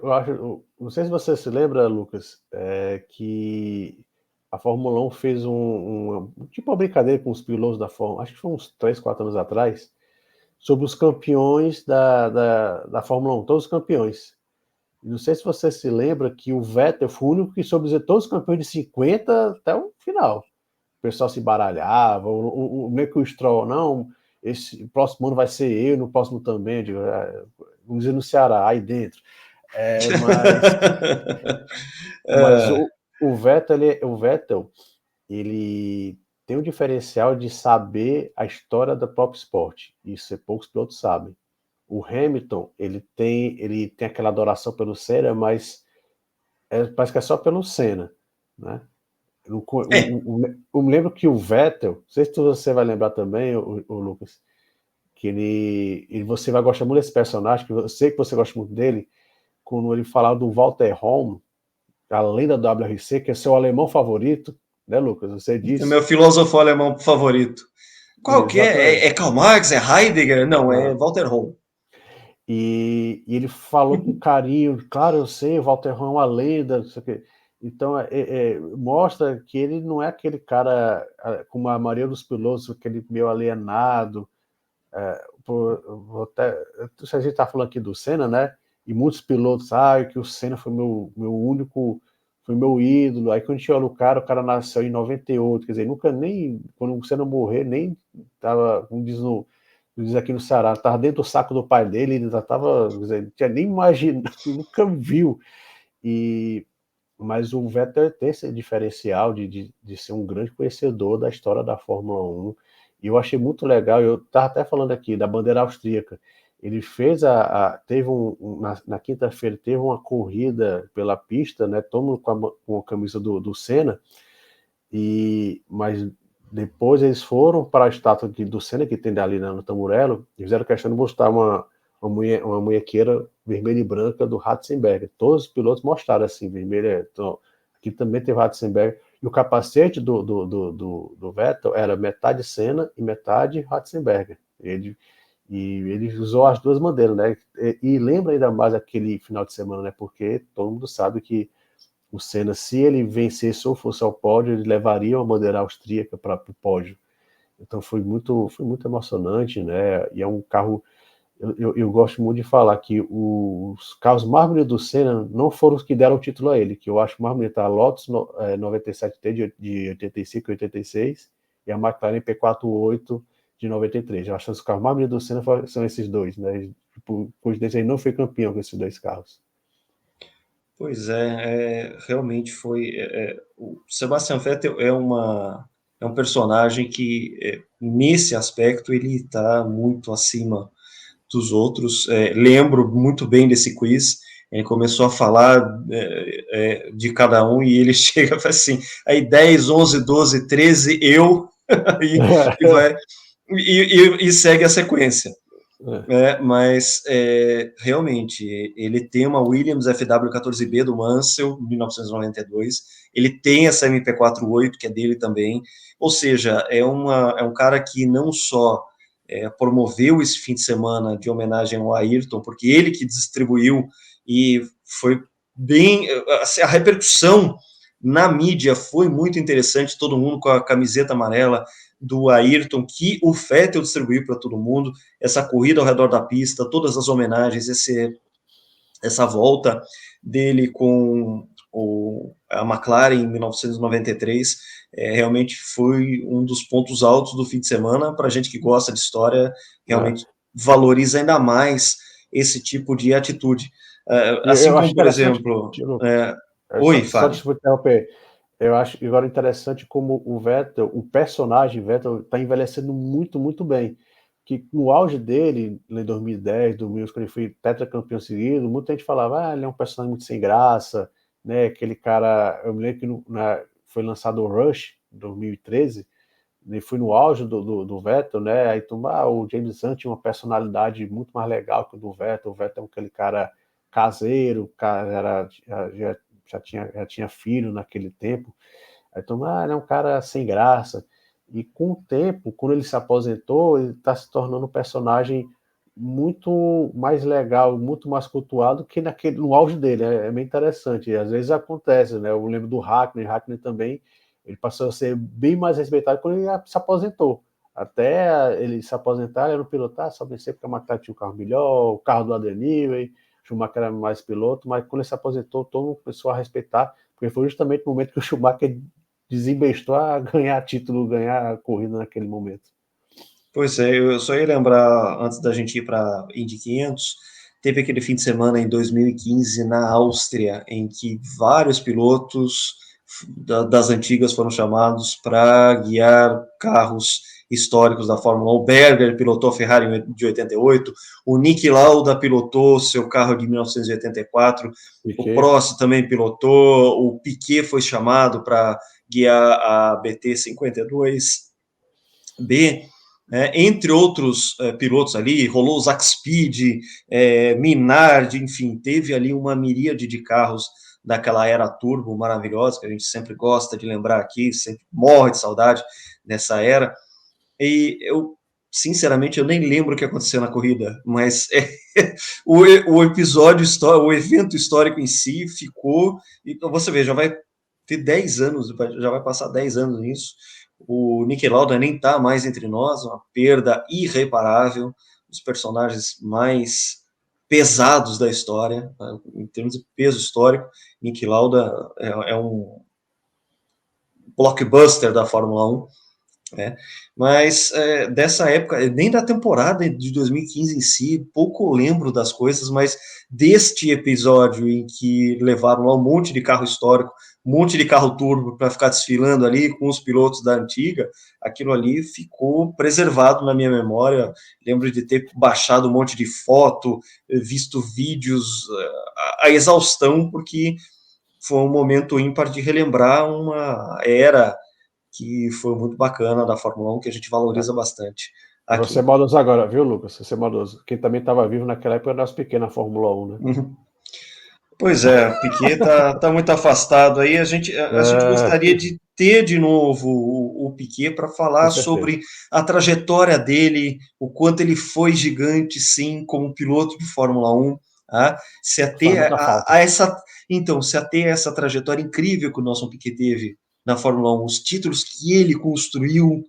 Speaker 2: não sei se você se lembra, Lucas, que a Fórmula 1 fez tipo uma brincadeira com os pilotos da Fórmula, acho que foi uns 3, 4 anos atrás, sobre os campeões da Fórmula 1, todos os campeões. Não sei se você se lembra que o Vettel foi o único que soube dizer todos os campeões de 50 até o final. O pessoal se baralhava, meio que o Stroll, não, esse próximo ano vai ser eu, no próximo também, digo, vamos dizer no Ceará, aí dentro. Mas o Vettel, ele tem um diferencial de saber a história do próprio esporte. Isso poucos pilotos sabem. O Hamilton, ele tem aquela adoração pelo Senna, mas parece que é só pelo Senna, né? Eu me lembro que o Vettel, não sei se você vai lembrar também, o Lucas, que você vai gostar muito desse personagem, que eu sei que você gosta muito dele, quando ele falava do Walter Holm, a lenda do WRC, que é seu alemão favorito, né, Lucas? Você disse.
Speaker 1: É meu filósofo alemão favorito. Qual que é? É Karl Marx? É Heidegger? Não, é Walter Holm.
Speaker 2: E ele falou com carinho, claro, eu sei, o Walter Holm é uma lenda, não sei o quê. Então, mostra que ele não é aquele cara, como a maioria dos pilotos, aquele meio alienado. Se a gente está falando aqui do Senna, né? E muitos pilotos, que o Senna foi meu único, foi meu ídolo. Aí quando a gente olha o cara nasceu em 98, quer dizer, nunca nem, quando o Senna morrer, nem estava, como diz aqui no Ceará, estava dentro do saco do pai dele, ele já estava, não tinha nem imaginado, nunca viu. Mas o Vettel tem esse diferencial de ser um grande conhecedor da história da Fórmula 1, e eu achei muito legal. Eu estava até falando aqui da bandeira austríaca. Ele fez teve na quinta-feira teve uma corrida pela pista, né? Todo mundo com a camisa do Senna, mas depois eles foram para a estátua do Senna que tem ali no Tamburello e fizeram questão de mostrar uma munhequeira vermelha e branca do Ratzenberger. Todos os pilotos mostraram assim, vermelha. Então, aqui também teve Ratzenberger. E o capacete do Vettel era metade Senna e metade Ratzenberger. Ele usou as duas bandeiras, né? E lembra ainda mais aquele final de semana, né? Porque todo mundo sabe que o Senna, se ele vencesse ou fosse ao pódio, ele levaria uma bandeira austríaca para o pódio. Então foi muito emocionante, né? E é um carro... Eu gosto muito de falar que os carros mais bonitos do Senna não foram os que deram o título a ele, que eu acho mais bonito a Lotus 97T de 85 e 86 e a McLaren P48 de 93. Eu acho que os carros mais bonitos do Senna são esses dois, né? Por coincidência, ele não foi campeão com esses dois carros.
Speaker 1: Pois realmente foi... o Sebastian Vettel é um personagem que, nesse aspecto, ele está muito acima dos outros. Lembro muito bem desse quiz. Ele começou a falar de cada um e ele chega assim, aí 10, 11, 12, 13, eu, e segue a sequência. Mas realmente ele tem uma Williams FW14B do Mansell, 1992. Ele tem essa MP48, que é dele também. Ou seja, é um cara que não só promoveu esse fim de semana de homenagem ao Ayrton, porque ele que distribuiu e foi bem. Assim, a repercussão na mídia foi muito interessante, todo mundo com a camiseta amarela do Ayrton, que o Vettel distribuiu para todo mundo, essa corrida ao redor da pista, todas as homenagens, essa volta dele com a McLaren em 1993, realmente foi um dos pontos altos do fim de semana. Para a gente que gosta de história, realmente valoriza ainda mais esse tipo de atitude. Assim
Speaker 2: Eu
Speaker 1: como,
Speaker 2: acho
Speaker 1: por
Speaker 2: interessante,
Speaker 1: exemplo...
Speaker 2: Lucas,
Speaker 1: Oi,
Speaker 2: só
Speaker 1: fale.
Speaker 2: deixa eu interromper. Eu acho agora interessante como o Vettel, o personagem Vettel, está envelhecendo muito, muito bem. Que no auge dele, em 2010, 2011, quando ele foi tetracampeão seguido, muita gente falava, ele é um personagem muito sem graça, né? Aquele cara, eu me lembro que foi lançado o Rush, em 2013, ele foi no auge do Vettel, né? Aí o James Hunt tinha uma personalidade muito mais legal que o do Vettel. O Vettel é aquele cara caseiro, o cara já tinha filho naquele tempo. Aí ele é um cara sem graça. E com o tempo, quando ele se aposentou, ele está se tornando um personagem muito mais legal, muito mais cultuado que no auge dele. É bem interessante. E às vezes acontece, né? Eu lembro do Hackney também, ele passou a ser bem mais respeitado quando ele se aposentou. Até ele se aposentar, ele era um pilotar, só vencer porque a McLaren tinha um carro melhor, o carro do Adeniyi, Schumacher era mais piloto, mas quando ele se aposentou, todo mundo começou a respeitar, porque foi justamente o momento que o Schumacher desembestou a ganhar título, ganhar corrida naquele momento.
Speaker 1: Pois é, eu só ia lembrar, antes da gente ir para Indy 500, teve aquele fim de semana em 2015 na Áustria, em que vários pilotos das antigas foram chamados para guiar carros históricos da Fórmula 1. O Berger pilotou a Ferrari de 88, o Niki Lauda pilotou seu carro de 1984, o Prost também pilotou, o Piquet foi chamado para guiar a BT 52B, entre outros pilotos ali, rolou o Zack Speed, Minardi, enfim, teve ali uma miríade de carros daquela era turbo maravilhosa, que a gente sempre gosta de lembrar aqui, sempre morre de saudade dessa era. E eu, sinceramente, eu nem lembro o que aconteceu na corrida, mas o episódio histórico, o evento histórico em si ficou, e você vê, já vai ter 10 anos, já vai passar 10 anos nisso. O Niki Lauda nem está mais entre nós, uma perda irreparável, um dos personagens mais pesados da história, tá? Em termos de peso histórico. Niki Lauda é um blockbuster da Fórmula 1. Mas dessa época, nem da temporada de 2015 em si, pouco lembro das coisas, mas deste episódio em que levaram lá um monte de carro histórico, um monte de carro turbo para ficar desfilando ali com os pilotos da antiga, aquilo ali ficou preservado na minha memória. Lembro de ter baixado um monte de foto, visto vídeos a exaustão, porque foi um momento ímpar de relembrar uma era que foi muito bacana da Fórmula 1, que a gente valoriza bastante
Speaker 2: Você é
Speaker 1: aqui.
Speaker 2: maldoso agora, viu, Lucas? Você é maldoso. Quem também estava vivo naquela época era o nosso pequeno na Fórmula 1, né?
Speaker 1: Uhum. Pois é, o Piquet tá muito afastado aí. A gente gostaria de ter de novo o Piquet para
Speaker 2: Com
Speaker 1: falar
Speaker 2: certeza.
Speaker 1: sobre a trajetória dele, o quanto ele foi gigante, sim, como piloto de Fórmula 1. Tá? Se
Speaker 2: Faz
Speaker 1: ater
Speaker 2: muita falta.
Speaker 1: se ater a essa trajetória incrível que o nosso Piquet teve na Fórmula 1, os títulos que ele construiu,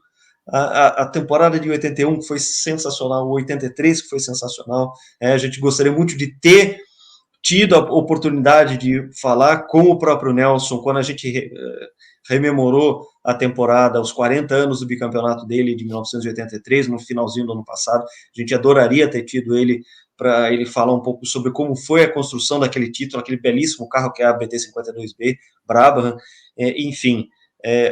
Speaker 1: a temporada de 81 que foi sensacional, o 83 que foi sensacional. A gente gostaria muito de ter tido a oportunidade de falar com o próprio Nelson quando a gente rememorou a temporada, os 40 anos do bicampeonato dele de 1983, no finalzinho do ano passado. A gente adoraria ter tido ele para ele falar um pouco sobre como foi a construção daquele título, aquele belíssimo carro que é a BT-52B, Brabham, enfim.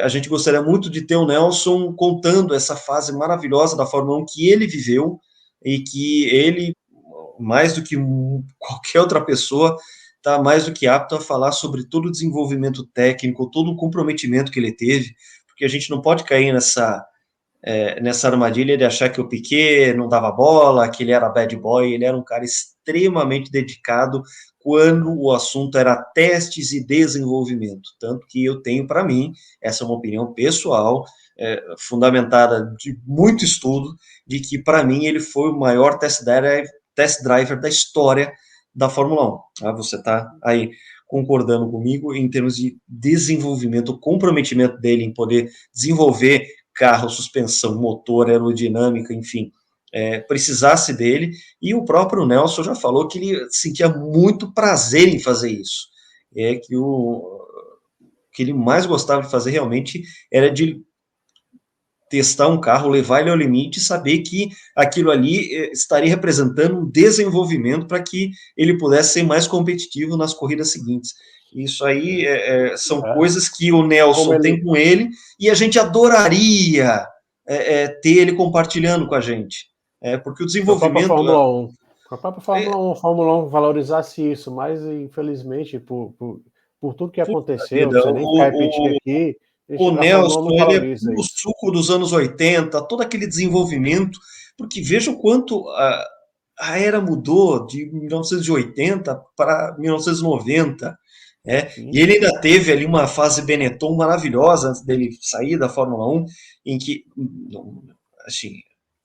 Speaker 1: A gente gostaria muito de ter o Nelson contando essa fase maravilhosa da Fórmula 1 que ele viveu e que ele, mais do que qualquer outra pessoa, está mais do que apto a falar sobre todo o desenvolvimento técnico, todo o comprometimento que ele teve, porque a gente não pode cair nessa armadilha de achar que o Piquet não dava bola, que ele era bad boy. Ele era um cara extremamente dedicado quando o assunto era testes e desenvolvimento. Tanto que eu tenho para mim, essa é uma opinião pessoal, fundamentada de muito estudo, de que para mim ele foi o maior test driver da história da Fórmula 1. Ah, você está aí concordando comigo em termos de desenvolvimento, o comprometimento dele em poder desenvolver carro, suspensão, motor, aerodinâmica, enfim, precisasse dele, e o próprio Nelson já falou que ele sentia muito prazer em fazer isso, que o que ele mais gostava de fazer realmente era de testar um carro, levar ele ao limite e saber que aquilo ali estaria representando um desenvolvimento para que ele pudesse ser mais competitivo nas corridas seguintes. Isso aí são coisas que o Nelson tem com ele e a gente adoraria ter ele compartilhando com a gente. Porque o desenvolvimento...
Speaker 2: A própria Fórmula 1 valorizasse isso, mas infelizmente, por tudo que aconteceu, você nem quer repetir aqui,
Speaker 1: o Nelson, ele é o suco dos anos 80, todo aquele desenvolvimento, porque veja o quanto a era mudou de 1980 para 1990, e ele ainda teve ali uma fase Benetton maravilhosa antes dele sair da Fórmula 1, em que, assim,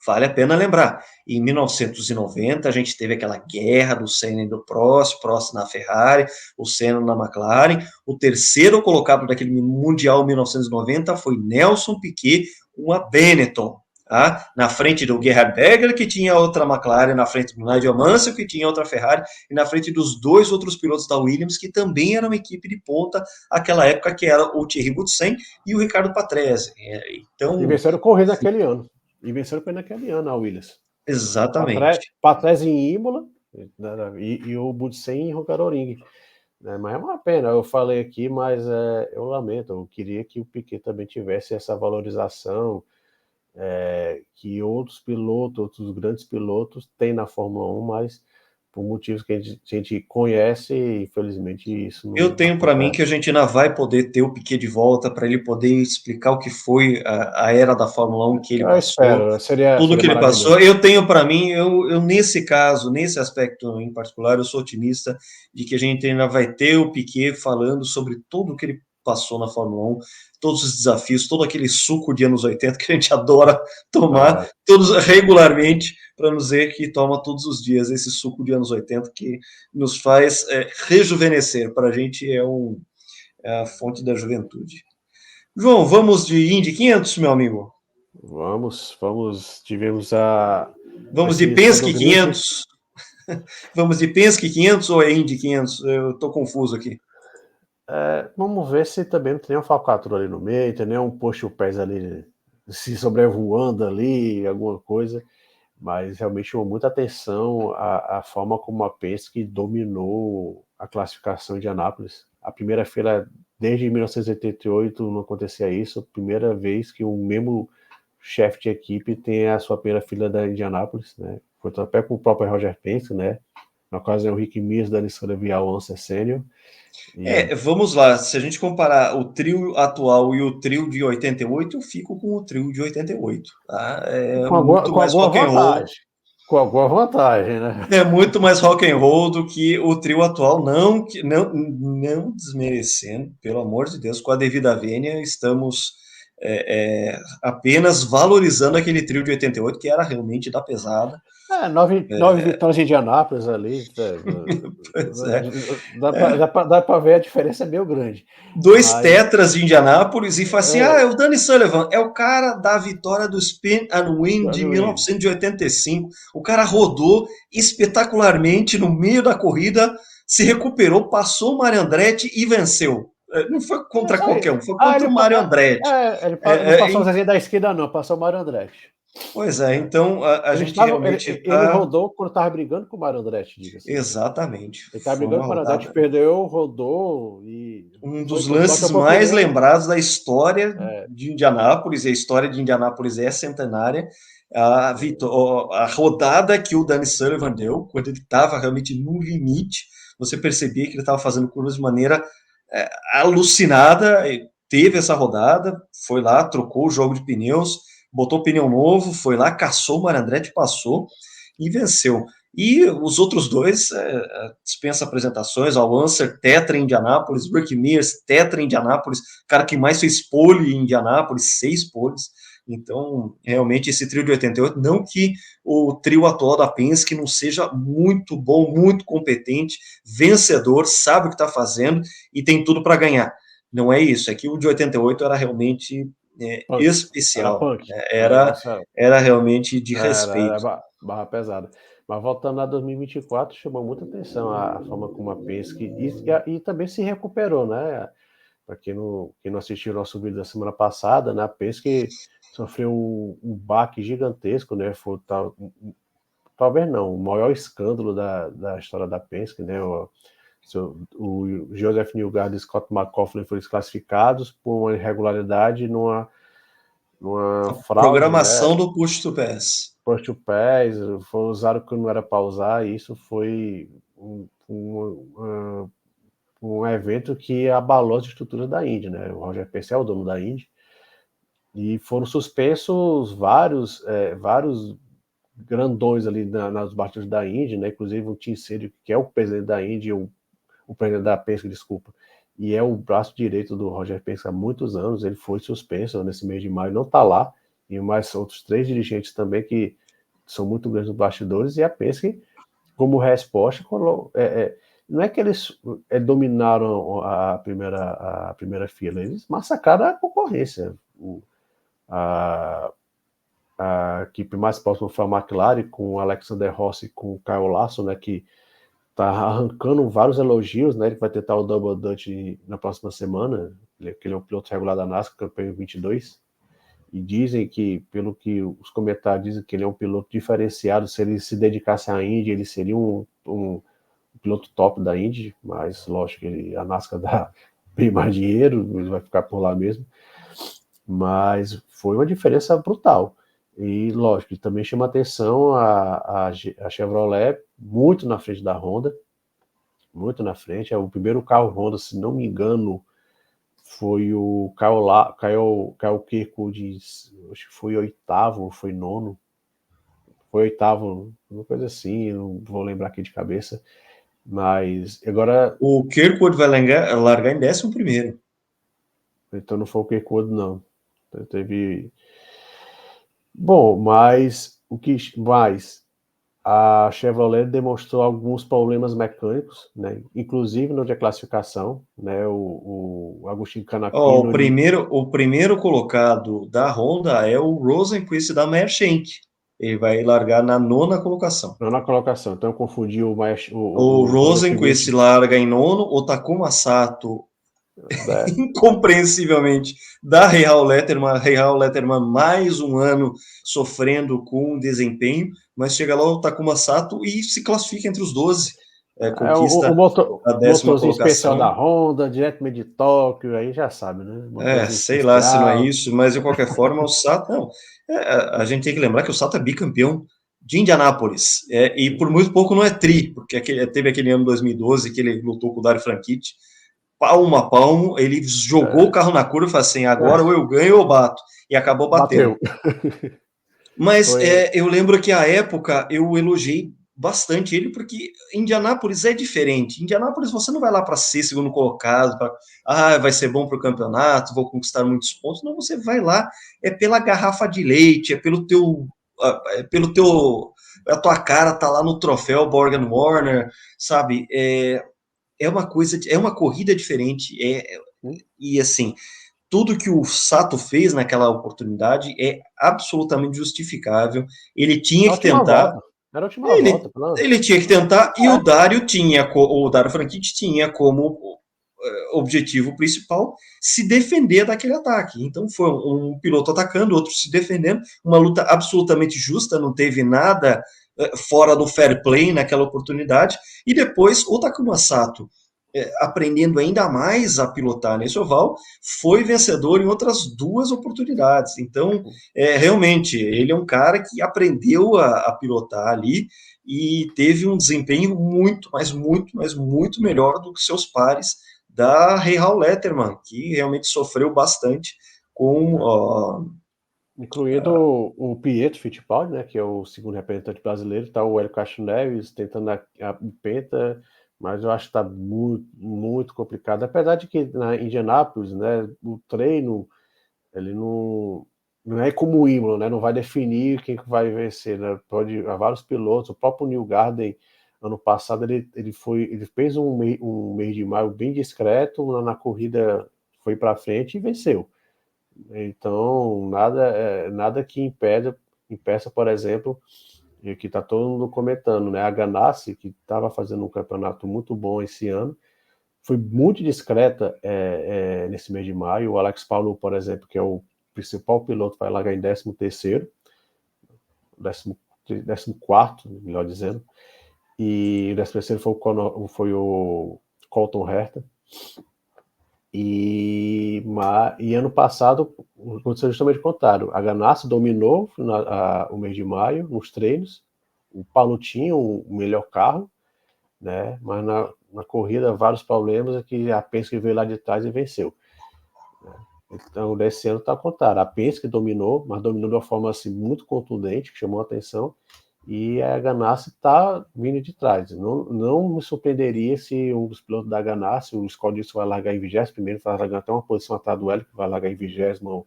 Speaker 1: vale a pena lembrar, em 1990 a gente teve aquela guerra do Senna e do Prost na Ferrari, o Senna na McLaren, o terceiro colocado daquele Mundial 1990 foi Nelson Piquet com a Benetton, tá? Na frente do Gerhard Berger, que tinha outra McLaren, na frente do Nigel Mansell, que tinha outra Ferrari, e na frente dos dois outros pilotos da Williams, que também eram uma equipe de ponta naquela época, que era o Thierry Boutsen e o Ricardo Patrese.
Speaker 2: Então, e venceram corrida naquele ano. E venceram naquele ano a Williams.
Speaker 1: Exatamente.
Speaker 2: Patrese em Imola e o Boutsen em Hungaroring. Mas é uma pena, eu falei aqui, mas eu lamento. Eu queria que o Piquet também tivesse essa valorização que outros grandes pilotos têm na Fórmula 1, mas por motivos que a gente conhece, infelizmente isso não
Speaker 1: Eu tenho para mim que a gente ainda vai poder ter o Piquet de volta para ele poder explicar o que foi a era da Fórmula 1 que ele passou, tudo que ele passou. Eu tenho para mim, eu nesse caso, nesse aspecto em particular, eu sou otimista de que a gente ainda vai ter o Piquet falando sobre tudo que ele passou na Fórmula 1, todos os desafios, todo aquele suco de anos 80 que a gente adora tomar todos regularmente, para nos dizer que toma todos os dias esse suco de anos 80 que nos faz rejuvenescer. Para a gente é a fonte da juventude. João, vamos de Indy 500, meu amigo?
Speaker 2: Vamos. Tivemos a...
Speaker 1: Vamos de Penske 500? Vamos de Penske 500 ou é Indy 500? Eu estou confuso aqui.
Speaker 2: Vamos ver se também não tem um falcatrua ali no meio, tem um puxa o pés ali, se sobrevoando ali, alguma coisa. Mas realmente chamou muita atenção a forma como a Penske dominou a classificação de Anápolis. A primeira feira, desde 1988, não acontecia isso. A primeira vez que um mesmo chefe de equipe tem a sua primeira fila da Indianápolis, né? Foi até com o próprio Roger Penske, né? Na ocasião, o Rick Mears da Nissan Vial Lancer Sênior.
Speaker 1: Vamos lá, se a gente comparar o trio atual e o trio de 88, eu fico com o trio de 88, tá?
Speaker 2: Com alguma vantagem, né?
Speaker 1: É muito mais rock and roll do que o trio atual, não desmerecendo, pelo amor de Deus, com a devida vênia, estamos apenas valorizando aquele trio de 88, que era realmente da pesada.
Speaker 2: 9 vitórias de Indianápolis ali.
Speaker 1: Pois
Speaker 2: dá para ver a diferença é meio grande.
Speaker 1: 2 tetras de Indianápolis e fala assim, é o Danny Sullivan, é o cara da vitória do Spin and Win de 1985. O cara rodou espetacularmente no meio da corrida, se recuperou, passou o Mario Andretti e venceu. Não foi contra qualquer um, foi contra o Mario Andretti.
Speaker 2: Ele não passou o Zezinho da esquerda, não, passou o Mario Andretti.
Speaker 1: Pois então a gente realmente...
Speaker 2: Ele rodou quando estava brigando com o Mario Andretti, diga-se.
Speaker 1: Exatamente.
Speaker 2: Ele estava brigando com o Mario Andretti, perdeu, rodou e...
Speaker 1: Um dos lances mais lembrados da história de Indianápolis, e a história de Indianápolis é centenária, a rodada que o Danny Sullivan deu, quando ele estava realmente no limite, você percebia que ele estava fazendo curvas de maneira alucinada, teve essa rodada, foi lá, trocou o jogo de pneus, botou pneu novo, foi lá, caçou o Mário Andretti, passou e venceu. E os outros dois dispensa apresentações, Al Unser, tetra em Indianápolis, Rick Mears, tetra em Indianápolis, cara que mais fez pole em Indianápolis, 6 poles. Então, realmente, esse trio de 88, não que o trio atual da Penske não seja muito bom, muito competente, vencedor, sabe o que está fazendo e tem tudo para ganhar. Não é isso, é que o de 88 era realmente
Speaker 2: Punk. Era
Speaker 1: especial,
Speaker 2: punk.
Speaker 1: né?
Speaker 2: O negócio era,
Speaker 1: Era realmente de
Speaker 2: era
Speaker 1: respeito.
Speaker 2: barra pesada. Mas voltando a 2024, chamou muita atenção a forma como a Penske e também se recuperou, né? Para quem não assistiu o nosso vídeo da semana passada, né? A Penske sofreu um baque gigantesco, né? Foi talvez não, o maior escândalo da história da Penske, né? O Joseph Newgarden e Scott McLaughlin foram desclassificados por uma irregularidade numa
Speaker 1: A
Speaker 2: fraude, né?
Speaker 1: programação do push to pass.
Speaker 2: Push to pass, usaram o que não era para usar, e isso foi um evento que abalou as estruturas da Indy, né? O Roger Penske é o dono da Indy, e foram suspensos vários grandões ali nas batidas da Indy, né? Inclusive o Tim Cedric, que é o presidente da Indy, o presidente da Penske, desculpa, e é o braço direito do Roger Penske há muitos anos, ele foi suspenso nesse mês de maio, não está lá, e mais outros 3 dirigentes também que são muito grandes nos bastidores, e a Penske, como resposta, não é que eles dominaram a primeira fila, eles massacraram a concorrência. A, a equipe mais próxima foi a McLaren, com o Alexander Rossi e com o Kyle Larson, né, que tá arrancando vários elogios, né? Ele vai tentar o Double Dutch na próxima semana, que ele é um piloto regular da NASCAR, campeão 22, e dizem que, pelo que os comentários dizem, que ele é um piloto diferenciado, se ele se dedicasse à Indy, ele seria um piloto top da Indy, mas lógico que a NASCAR dá bem mais dinheiro, ele vai ficar por lá mesmo, mas foi uma diferença brutal. E lógico, também chama atenção a Chevrolet muito na frente da Honda, muito na frente. O primeiro carro Honda, se não me engano, foi o Kyle Kirkwood, acho que foi oitavo, foi nono, foi oitavo, uma coisa assim, não vou lembrar aqui de cabeça, mas agora...
Speaker 1: O Kirkwood vai largar em 11º.
Speaker 2: Então não foi o Kirkwood, não. Teve... Bom, mas o que mais? A Chevrolet demonstrou alguns problemas mecânicos, né? Inclusive no de classificação, né? O Agostinho Canapino,
Speaker 1: O primeiro colocado da Honda é o Rosenqvist da Mershank. Ele vai largar na 9ª colocação.
Speaker 2: na colocação, então eu confundi
Speaker 1: O
Speaker 2: o
Speaker 1: Rosenqvist
Speaker 2: Rosenqvist,
Speaker 1: larga em 9º, o Takuma Sato,
Speaker 2: né?
Speaker 1: incompreensivelmente, da Real Letterman mais um ano sofrendo com desempenho, mas chega lá o Takuma Sato e se classifica entre os 12, conquista a 10ª
Speaker 2: Motorzinho especial da
Speaker 1: colocação.
Speaker 2: Honda, diretamente de Tóquio, aí já sabe, né? Motorzinho
Speaker 1: Sei lá se não é
Speaker 2: especial.
Speaker 1: isso, mas de qualquer forma o Sato, não, a gente tem que lembrar que o Sato é bicampeão de Indianápolis, e por muito pouco não é tri, porque teve aquele ano 2012 que ele lutou com o Dario Franchitti, palmo a palmo, ele jogou o
Speaker 2: É,
Speaker 1: carro na curva e falou assim, agora ou eu ganho ou eu bato, e acabou batendo.
Speaker 2: bateu.
Speaker 1: Mas
Speaker 2: Foi,
Speaker 1: eu lembro que à época eu elogiei bastante ele, porque Indianápolis é diferente. Indianápolis você não vai lá para ser segundo colocado, vai ser bom para o campeonato, vou conquistar muitos pontos. Não, você vai lá pela garrafa de leite, pelo teu a tua cara tá lá no troféu Borgen Warner, sabe? É uma coisa, é uma corrida diferente, e assim, tudo que o Sato fez naquela oportunidade é absolutamente justificável. Ele tinha
Speaker 2: a
Speaker 1: que
Speaker 2: última
Speaker 1: tentar,
Speaker 2: volta. Era a última
Speaker 1: ele,
Speaker 2: volta. Pronto.
Speaker 1: ele tinha que tentar, e o Dario Franchitti tinha como objetivo principal se defender daquele ataque. Então foi um piloto atacando, outro se defendendo, uma luta absolutamente justa, não teve nada fora do fair play naquela oportunidade. E depois o Takuma Sato, aprendendo ainda mais a pilotar nesse oval, foi vencedor em outras 2 oportunidades. Então, realmente, ele é um cara que aprendeu a pilotar ali e teve um desempenho muito, mas muito, mas muito melhor do que seus pares da Real Letterman, que realmente sofreu bastante com
Speaker 2: Incluindo o Pietro Fittipaldi, né, que é o segundo representante brasileiro, está o Hélio Castro Neves tentando o Penta, mas eu acho que está muito, muito complicado. Apesar de que na Indianápolis, né, o treino, ele não é como o Imola, né, não vai definir quem que vai vencer, né, pode, há vários pilotos, o próprio Neil Garden, ano passado, ele fez um mês de maio bem discreto, na corrida foi para frente e venceu. Então, nada que impeça, por exemplo, e que está todo mundo comentando, né? A Ganassi, que estava fazendo um campeonato muito bom esse ano, foi muito discreta nesse mês de maio. O Alex Palou, por exemplo, que é o principal piloto, vai largar em 13º, 14º, melhor dizendo, e o 13º foi o Colton Herta. E ano passado aconteceu justamente o contrário. A Ganassi dominou o mês de maio nos treinos. O Paulo tinha o melhor carro, né? Mas na corrida vários problemas é que a Penske veio lá de trás e venceu. Então desse ano está ao contrário. A Penske dominou, mas dominou de uma forma assim, muito contundente, que chamou a atenção. E a Ganassi está vindo de trás. Não me surpreenderia se um dos pilotos da Ganassi, o Scott Dixon, vai largar em 20º, vai largar até uma posição atrás do Hélio, que vai largar em 20º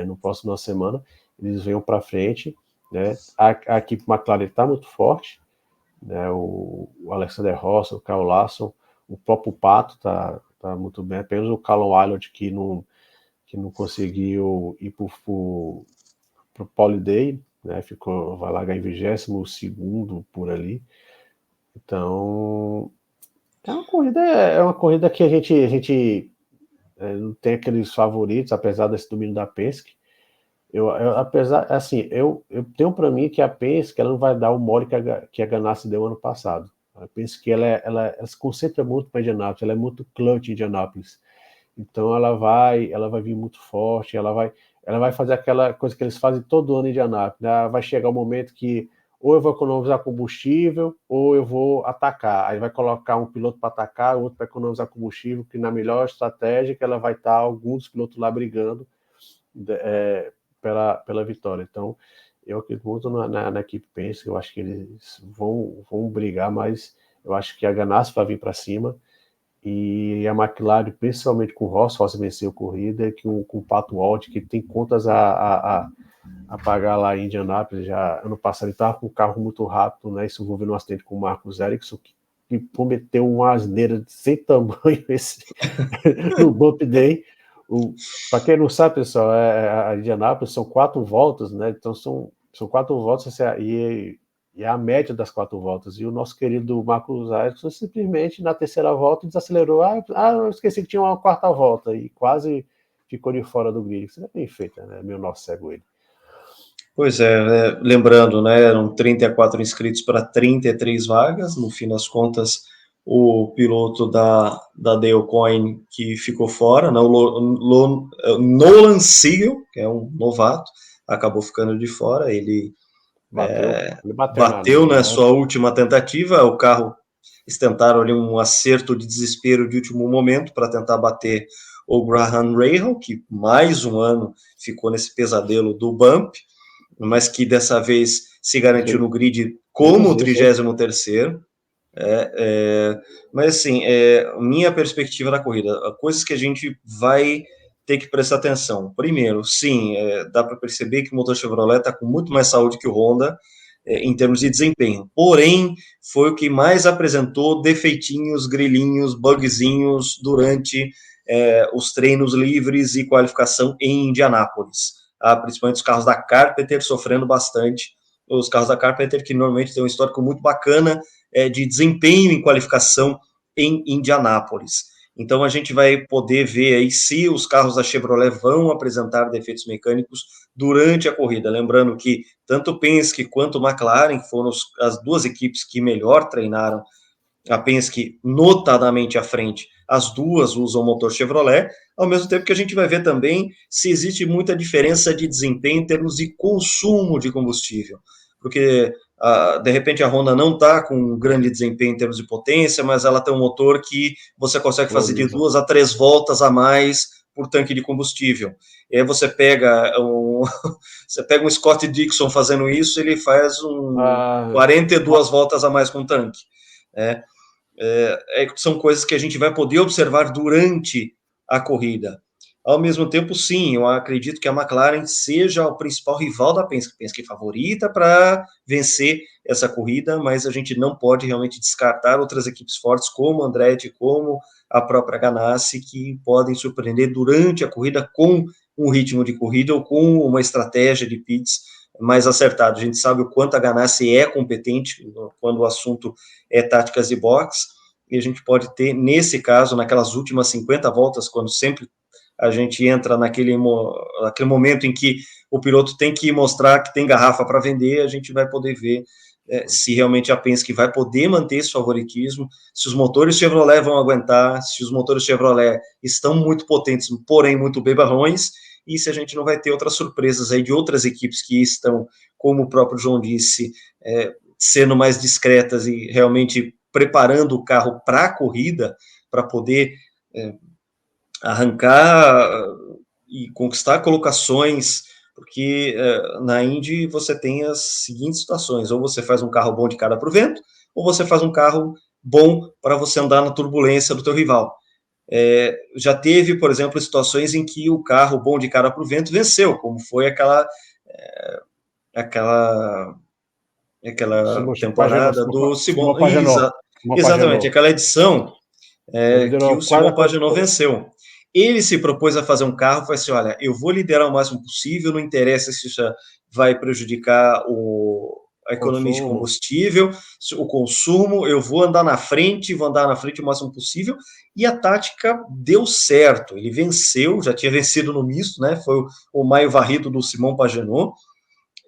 Speaker 2: no próximo semana. Eles venham para frente. Né? A equipe McLaren está muito forte. Né? O Alexander Rossi, o Kyle Larson, o próprio Pato está muito bem. Apenas o Callum Ilott que não conseguiu ir para o Pole Day, né? Vai largar em 22º por ali. Então é uma corrida que a gente não tem aqueles favoritos, apesar desse domínio da Penske. Eu tenho para mim que a Penske ela não vai dar o mole que a Ganassi deu ano passado. A Penske ela se concentra muito para Indianápolis, ela é muito clutch em Indianápolis. Então ela vai vir muito forte, ela vai fazer aquela coisa que eles fazem todo ano em Indianápolis, né? Vai chegar um momento que ou eu vou economizar combustível ou eu vou atacar. Aí vai colocar um piloto para atacar, o outro para economizar combustível, que na melhor estratégia que ela vai estar alguns pilotos lá brigando pela vitória. Então eu acredito muito na equipe Penske, eu acho que eles vão brigar, mas eu acho que a Ganassi vai vir para cima. E a McLaren, principalmente com o Ross venceu a corrida, com o Pato Ward, que tem contas a pagar lá em Indianápolis. Já ano passado ele estava com um carro muito rápido, né? Isso envolvendo um acidente com o Marcus Ericsson, que prometeu uma asneira sem tamanho no Bump Day. Para quem não sabe, pessoal, a Indianápolis são 4 voltas, né? Então são 4 voltas e a média das 4 voltas. E o nosso querido Marcus Ericsson simplesmente na terceira volta desacelerou. Eu esqueci que tinha uma 4ª volta e quase ficou de fora do grid. Isso é bem feito, né? Meu nosso cego ele.
Speaker 1: Pois é, lembrando, né, eram 34 inscritos para 33 vagas, no fim das contas, o piloto da Dale Coyne que ficou fora, né, o Nolan Siegel, que é um novato, acabou ficando de fora, ele bateu na sua última tentativa, o carro, eles tentaram ali um acerto de desespero de último momento para tentar bater o Graham Rahal, que mais um ano ficou nesse pesadelo do bump, mas que dessa vez se garantiu no grid como o 33º. Mas assim, minha perspectiva da corrida, coisas que a gente vai ter que prestar atenção. Primeiro, sim, dá para perceber que o motor Chevrolet está com muito mais saúde que o Honda em termos de desempenho. Porém, foi o que mais apresentou defeitinhos, grilinhos, bugzinhos durante os treinos livres e qualificação em Indianápolis. Principalmente os carros da Carpenter sofrendo bastante. Os carros da Carpenter que normalmente têm um histórico muito bacana de desempenho em qualificação em Indianápolis. Então a gente vai poder ver aí se os carros da Chevrolet vão apresentar defeitos mecânicos durante a corrida. Lembrando que tanto Penske quanto McLaren, que foram as duas equipes que melhor treinaram, a Penske notadamente à frente, as duas usam motor Chevrolet, ao mesmo tempo que a gente vai ver também se existe muita diferença de desempenho em termos de consumo de combustível, porque de repente a Honda não está com um grande desempenho em termos de potência, mas ela tem um motor que você consegue fazer de 2 a 3 voltas a mais por tanque de combustível. E aí você pega você pega um Scott Dixon fazendo isso, ele faz 42 voltas a mais com o tanque. São coisas que a gente vai poder observar durante a corrida. Ao mesmo tempo, sim, eu acredito que a McLaren seja o principal rival da Penske. Penske favorita para vencer essa corrida, mas a gente não pode realmente descartar outras equipes fortes, como a Andretti, como a própria Ganassi, que podem surpreender durante a corrida com um ritmo de corrida ou com uma estratégia de pits mais acertado. A gente sabe o quanto a Ganassi é competente quando o assunto é táticas de boxe, e a gente pode ter, nesse caso, naquelas últimas 50 voltas, quando sempre a gente entra naquele momento em que o piloto tem que mostrar que tem garrafa para vender, a gente vai poder ver se realmente a Penske vai poder manter esse favoritismo, se os motores Chevrolet vão aguentar, se os motores Chevrolet estão muito potentes, porém muito bebarrões, e se a gente não vai ter outras surpresas aí de outras equipes que estão, como o próprio João disse, sendo mais discretas e realmente preparando o carro para a corrida, para poder arrancar e conquistar colocações, porque na Indy você tem as seguintes situações: ou você faz um carro bom de cara para o vento, ou você faz um carro bom para você andar na turbulência do teu rival. Já teve, por exemplo, situações em que o carro bom de cara para o vento venceu, como foi aquela temporada do Simão. Exatamente, aquela edição que o Simão Pagenaud venceu. Ele se propôs a fazer um carro, foi assim: olha, eu vou liderar o máximo possível, não interessa se isso vai prejudicar a economia de combustível, o consumo, eu vou andar na frente o máximo possível, e a tática deu certo, ele venceu, já tinha vencido no misto, né, foi o maio varrido do Simão Pagenaud,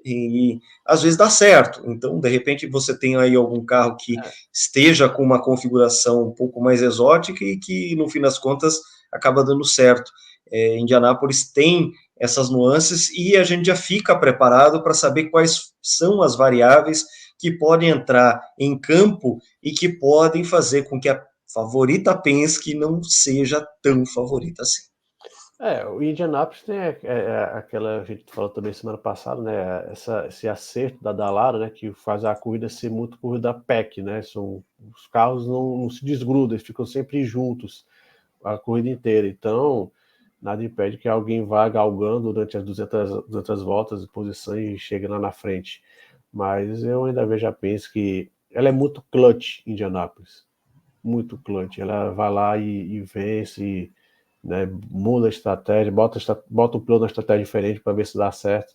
Speaker 1: e às vezes dá certo. Então, de repente, você tem aí algum carro que esteja com uma configuração um pouco mais exótica e que, no fim das contas, acaba dando certo. Indianápolis tem essas nuances e a gente já fica preparado para saber quais são as variáveis que podem entrar em campo e que podem fazer com que a favorita Penske não seja tão favorita assim.
Speaker 2: O Indianapolis tem aquela, a gente falou também semana passada, né, esse acerto da Dallara, né, que faz a corrida ser muito corrida PEC, né, os carros não se desgrudam, eles ficam sempre juntos a corrida inteira, então nada impede que alguém vá galgando durante as 200 voltas de posição e chegue lá na frente, mas eu ainda vejo a Penske que ela é muito clutch, Indianapolis, muito clutch, ela vai lá e vence, né, muda a estratégia, bota o piloto na estratégia diferente para ver se dá certo.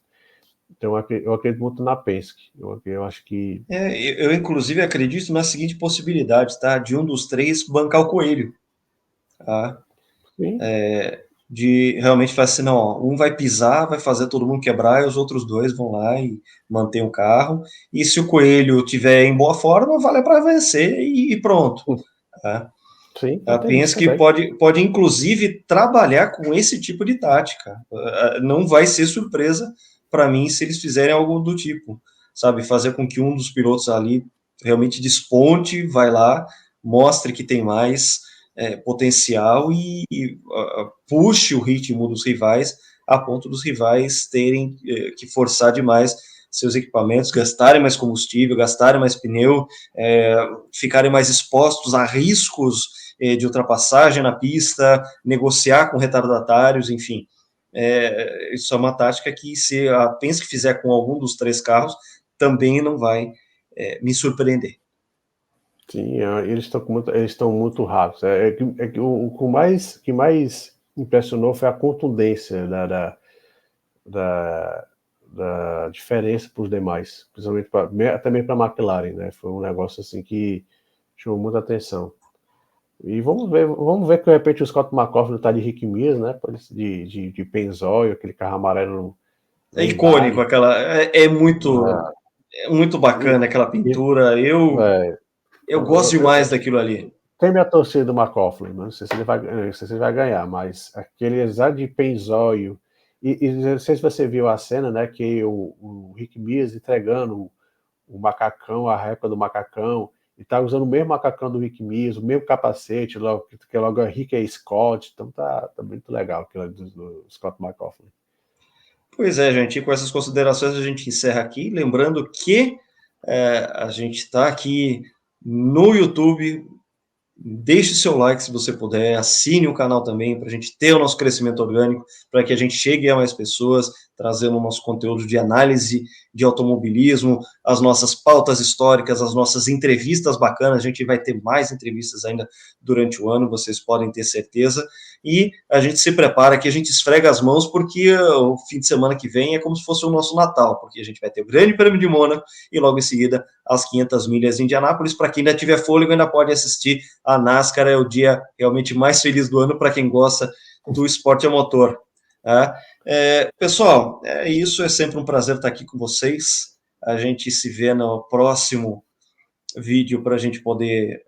Speaker 2: Então eu acredito muito na Penske. Eu acho que...
Speaker 1: eu inclusive acredito na seguinte possibilidade, tá? De um dos três bancar o coelho. Tá? De realmente fazer assim, não, ó, um vai pisar, vai fazer todo mundo quebrar, e os outros dois vão lá e mantém o carro. E se o coelho tiver em boa forma, vale para vencer e pronto. Tá?
Speaker 2: Sim,
Speaker 1: a Penske pode inclusive trabalhar com esse tipo de tática. Não vai ser surpresa para mim se eles fizerem algo do tipo, sabe, fazer com que um dos pilotos ali realmente desponte, vai lá, mostre que tem mais potencial e puxe o ritmo dos rivais a ponto dos rivais terem que forçar demais seus equipamentos, gastarem mais combustível, gastarem mais pneu, ficarem mais expostos a riscos de ultrapassagem na pista, negociar com retardatários, enfim. Isso é uma tática que, se a Penske fizer com algum dos três carros, também não vai me surpreender.
Speaker 2: Sim, eles estão muito rápidos. Que o que mais impressionou foi a contundência da diferença para os demais, principalmente também para a McLaren, né? Foi um negócio assim que chamou muita atenção. E vamos ver que de repente o Scott McLaughlin está de Rick Mears, né? De Pennzoil, aquele carro amarelo.
Speaker 1: É icônico, muito bacana aquela pintura. Eu gosto demais daquilo ali.
Speaker 2: Tem minha torcida do McLaughlin, não sei se ele vai ganhar, mas aquele exato de Pennzoil. E não sei se você viu a cena, né? Que o Rick Mears entregando o macacão, a réplica do macacão, E tá usando o mesmo macacão do Rick Mears, o mesmo capacete, que logo é Rick A. Scott, então tá muito legal aquilo do Scott McCauley.
Speaker 1: Pois é, gente, e com essas considerações a gente encerra aqui, lembrando que a gente está aqui no YouTube. Deixe seu like se você puder, assine o canal também para a gente ter o nosso crescimento orgânico, para que a gente chegue a mais pessoas, trazendo o nosso conteúdo de análise de automobilismo, as nossas pautas históricas, as nossas entrevistas bacanas. A gente vai ter mais entrevistas ainda durante o ano, vocês podem ter certeza. E a gente se prepara que a gente esfrega as mãos, porque o fim de semana que vem é como se fosse o nosso Natal, porque a gente vai ter o Grande Prêmio de Mônaco e logo em seguida as 500 milhas em Indianápolis. Para quem ainda tiver fôlego, ainda pode assistir a NASCAR. É o dia realmente mais feliz do ano para quem gosta do esporte a motor. Tá? Pessoal, é isso. É sempre um prazer estar aqui com vocês. A gente se vê no próximo vídeo para a gente poder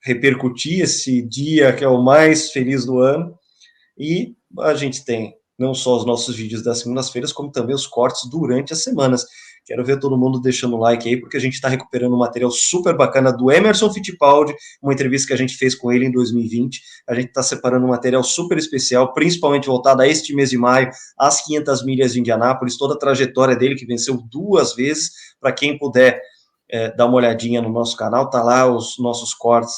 Speaker 1: repercutir esse dia que é o mais feliz do ano. E a gente tem não só os nossos vídeos das segundas-feiras, como também os cortes durante as semanas. Quero ver todo mundo deixando o like aí, porque a gente está recuperando um material super bacana do Emerson Fittipaldi, uma entrevista que a gente fez com ele em 2020. A gente está separando um material super especial, principalmente voltado a este mês de maio, às 500 milhas de Indianápolis, toda a trajetória dele, que venceu 2 vezes. Para quem puder dar uma olhadinha no nosso canal, tá lá os nossos cortes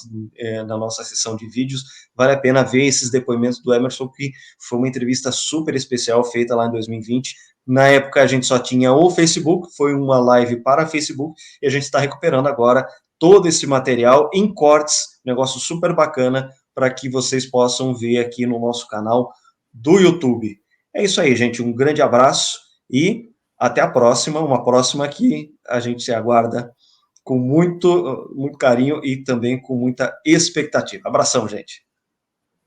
Speaker 1: na nossa sessão de vídeos. Vale a pena ver esses depoimentos do Emerson, que foi uma entrevista super especial feita lá em 2020. Na época a gente só tinha o Facebook, foi uma live para Facebook, e a gente está recuperando agora todo esse material em cortes, negócio super bacana, para que vocês possam ver aqui no nosso canal do YouTube. É isso aí, gente, um grande abraço e até a próxima, uma próxima que a gente se aguarda com muito carinho e também com muita expectativa. Abração, gente.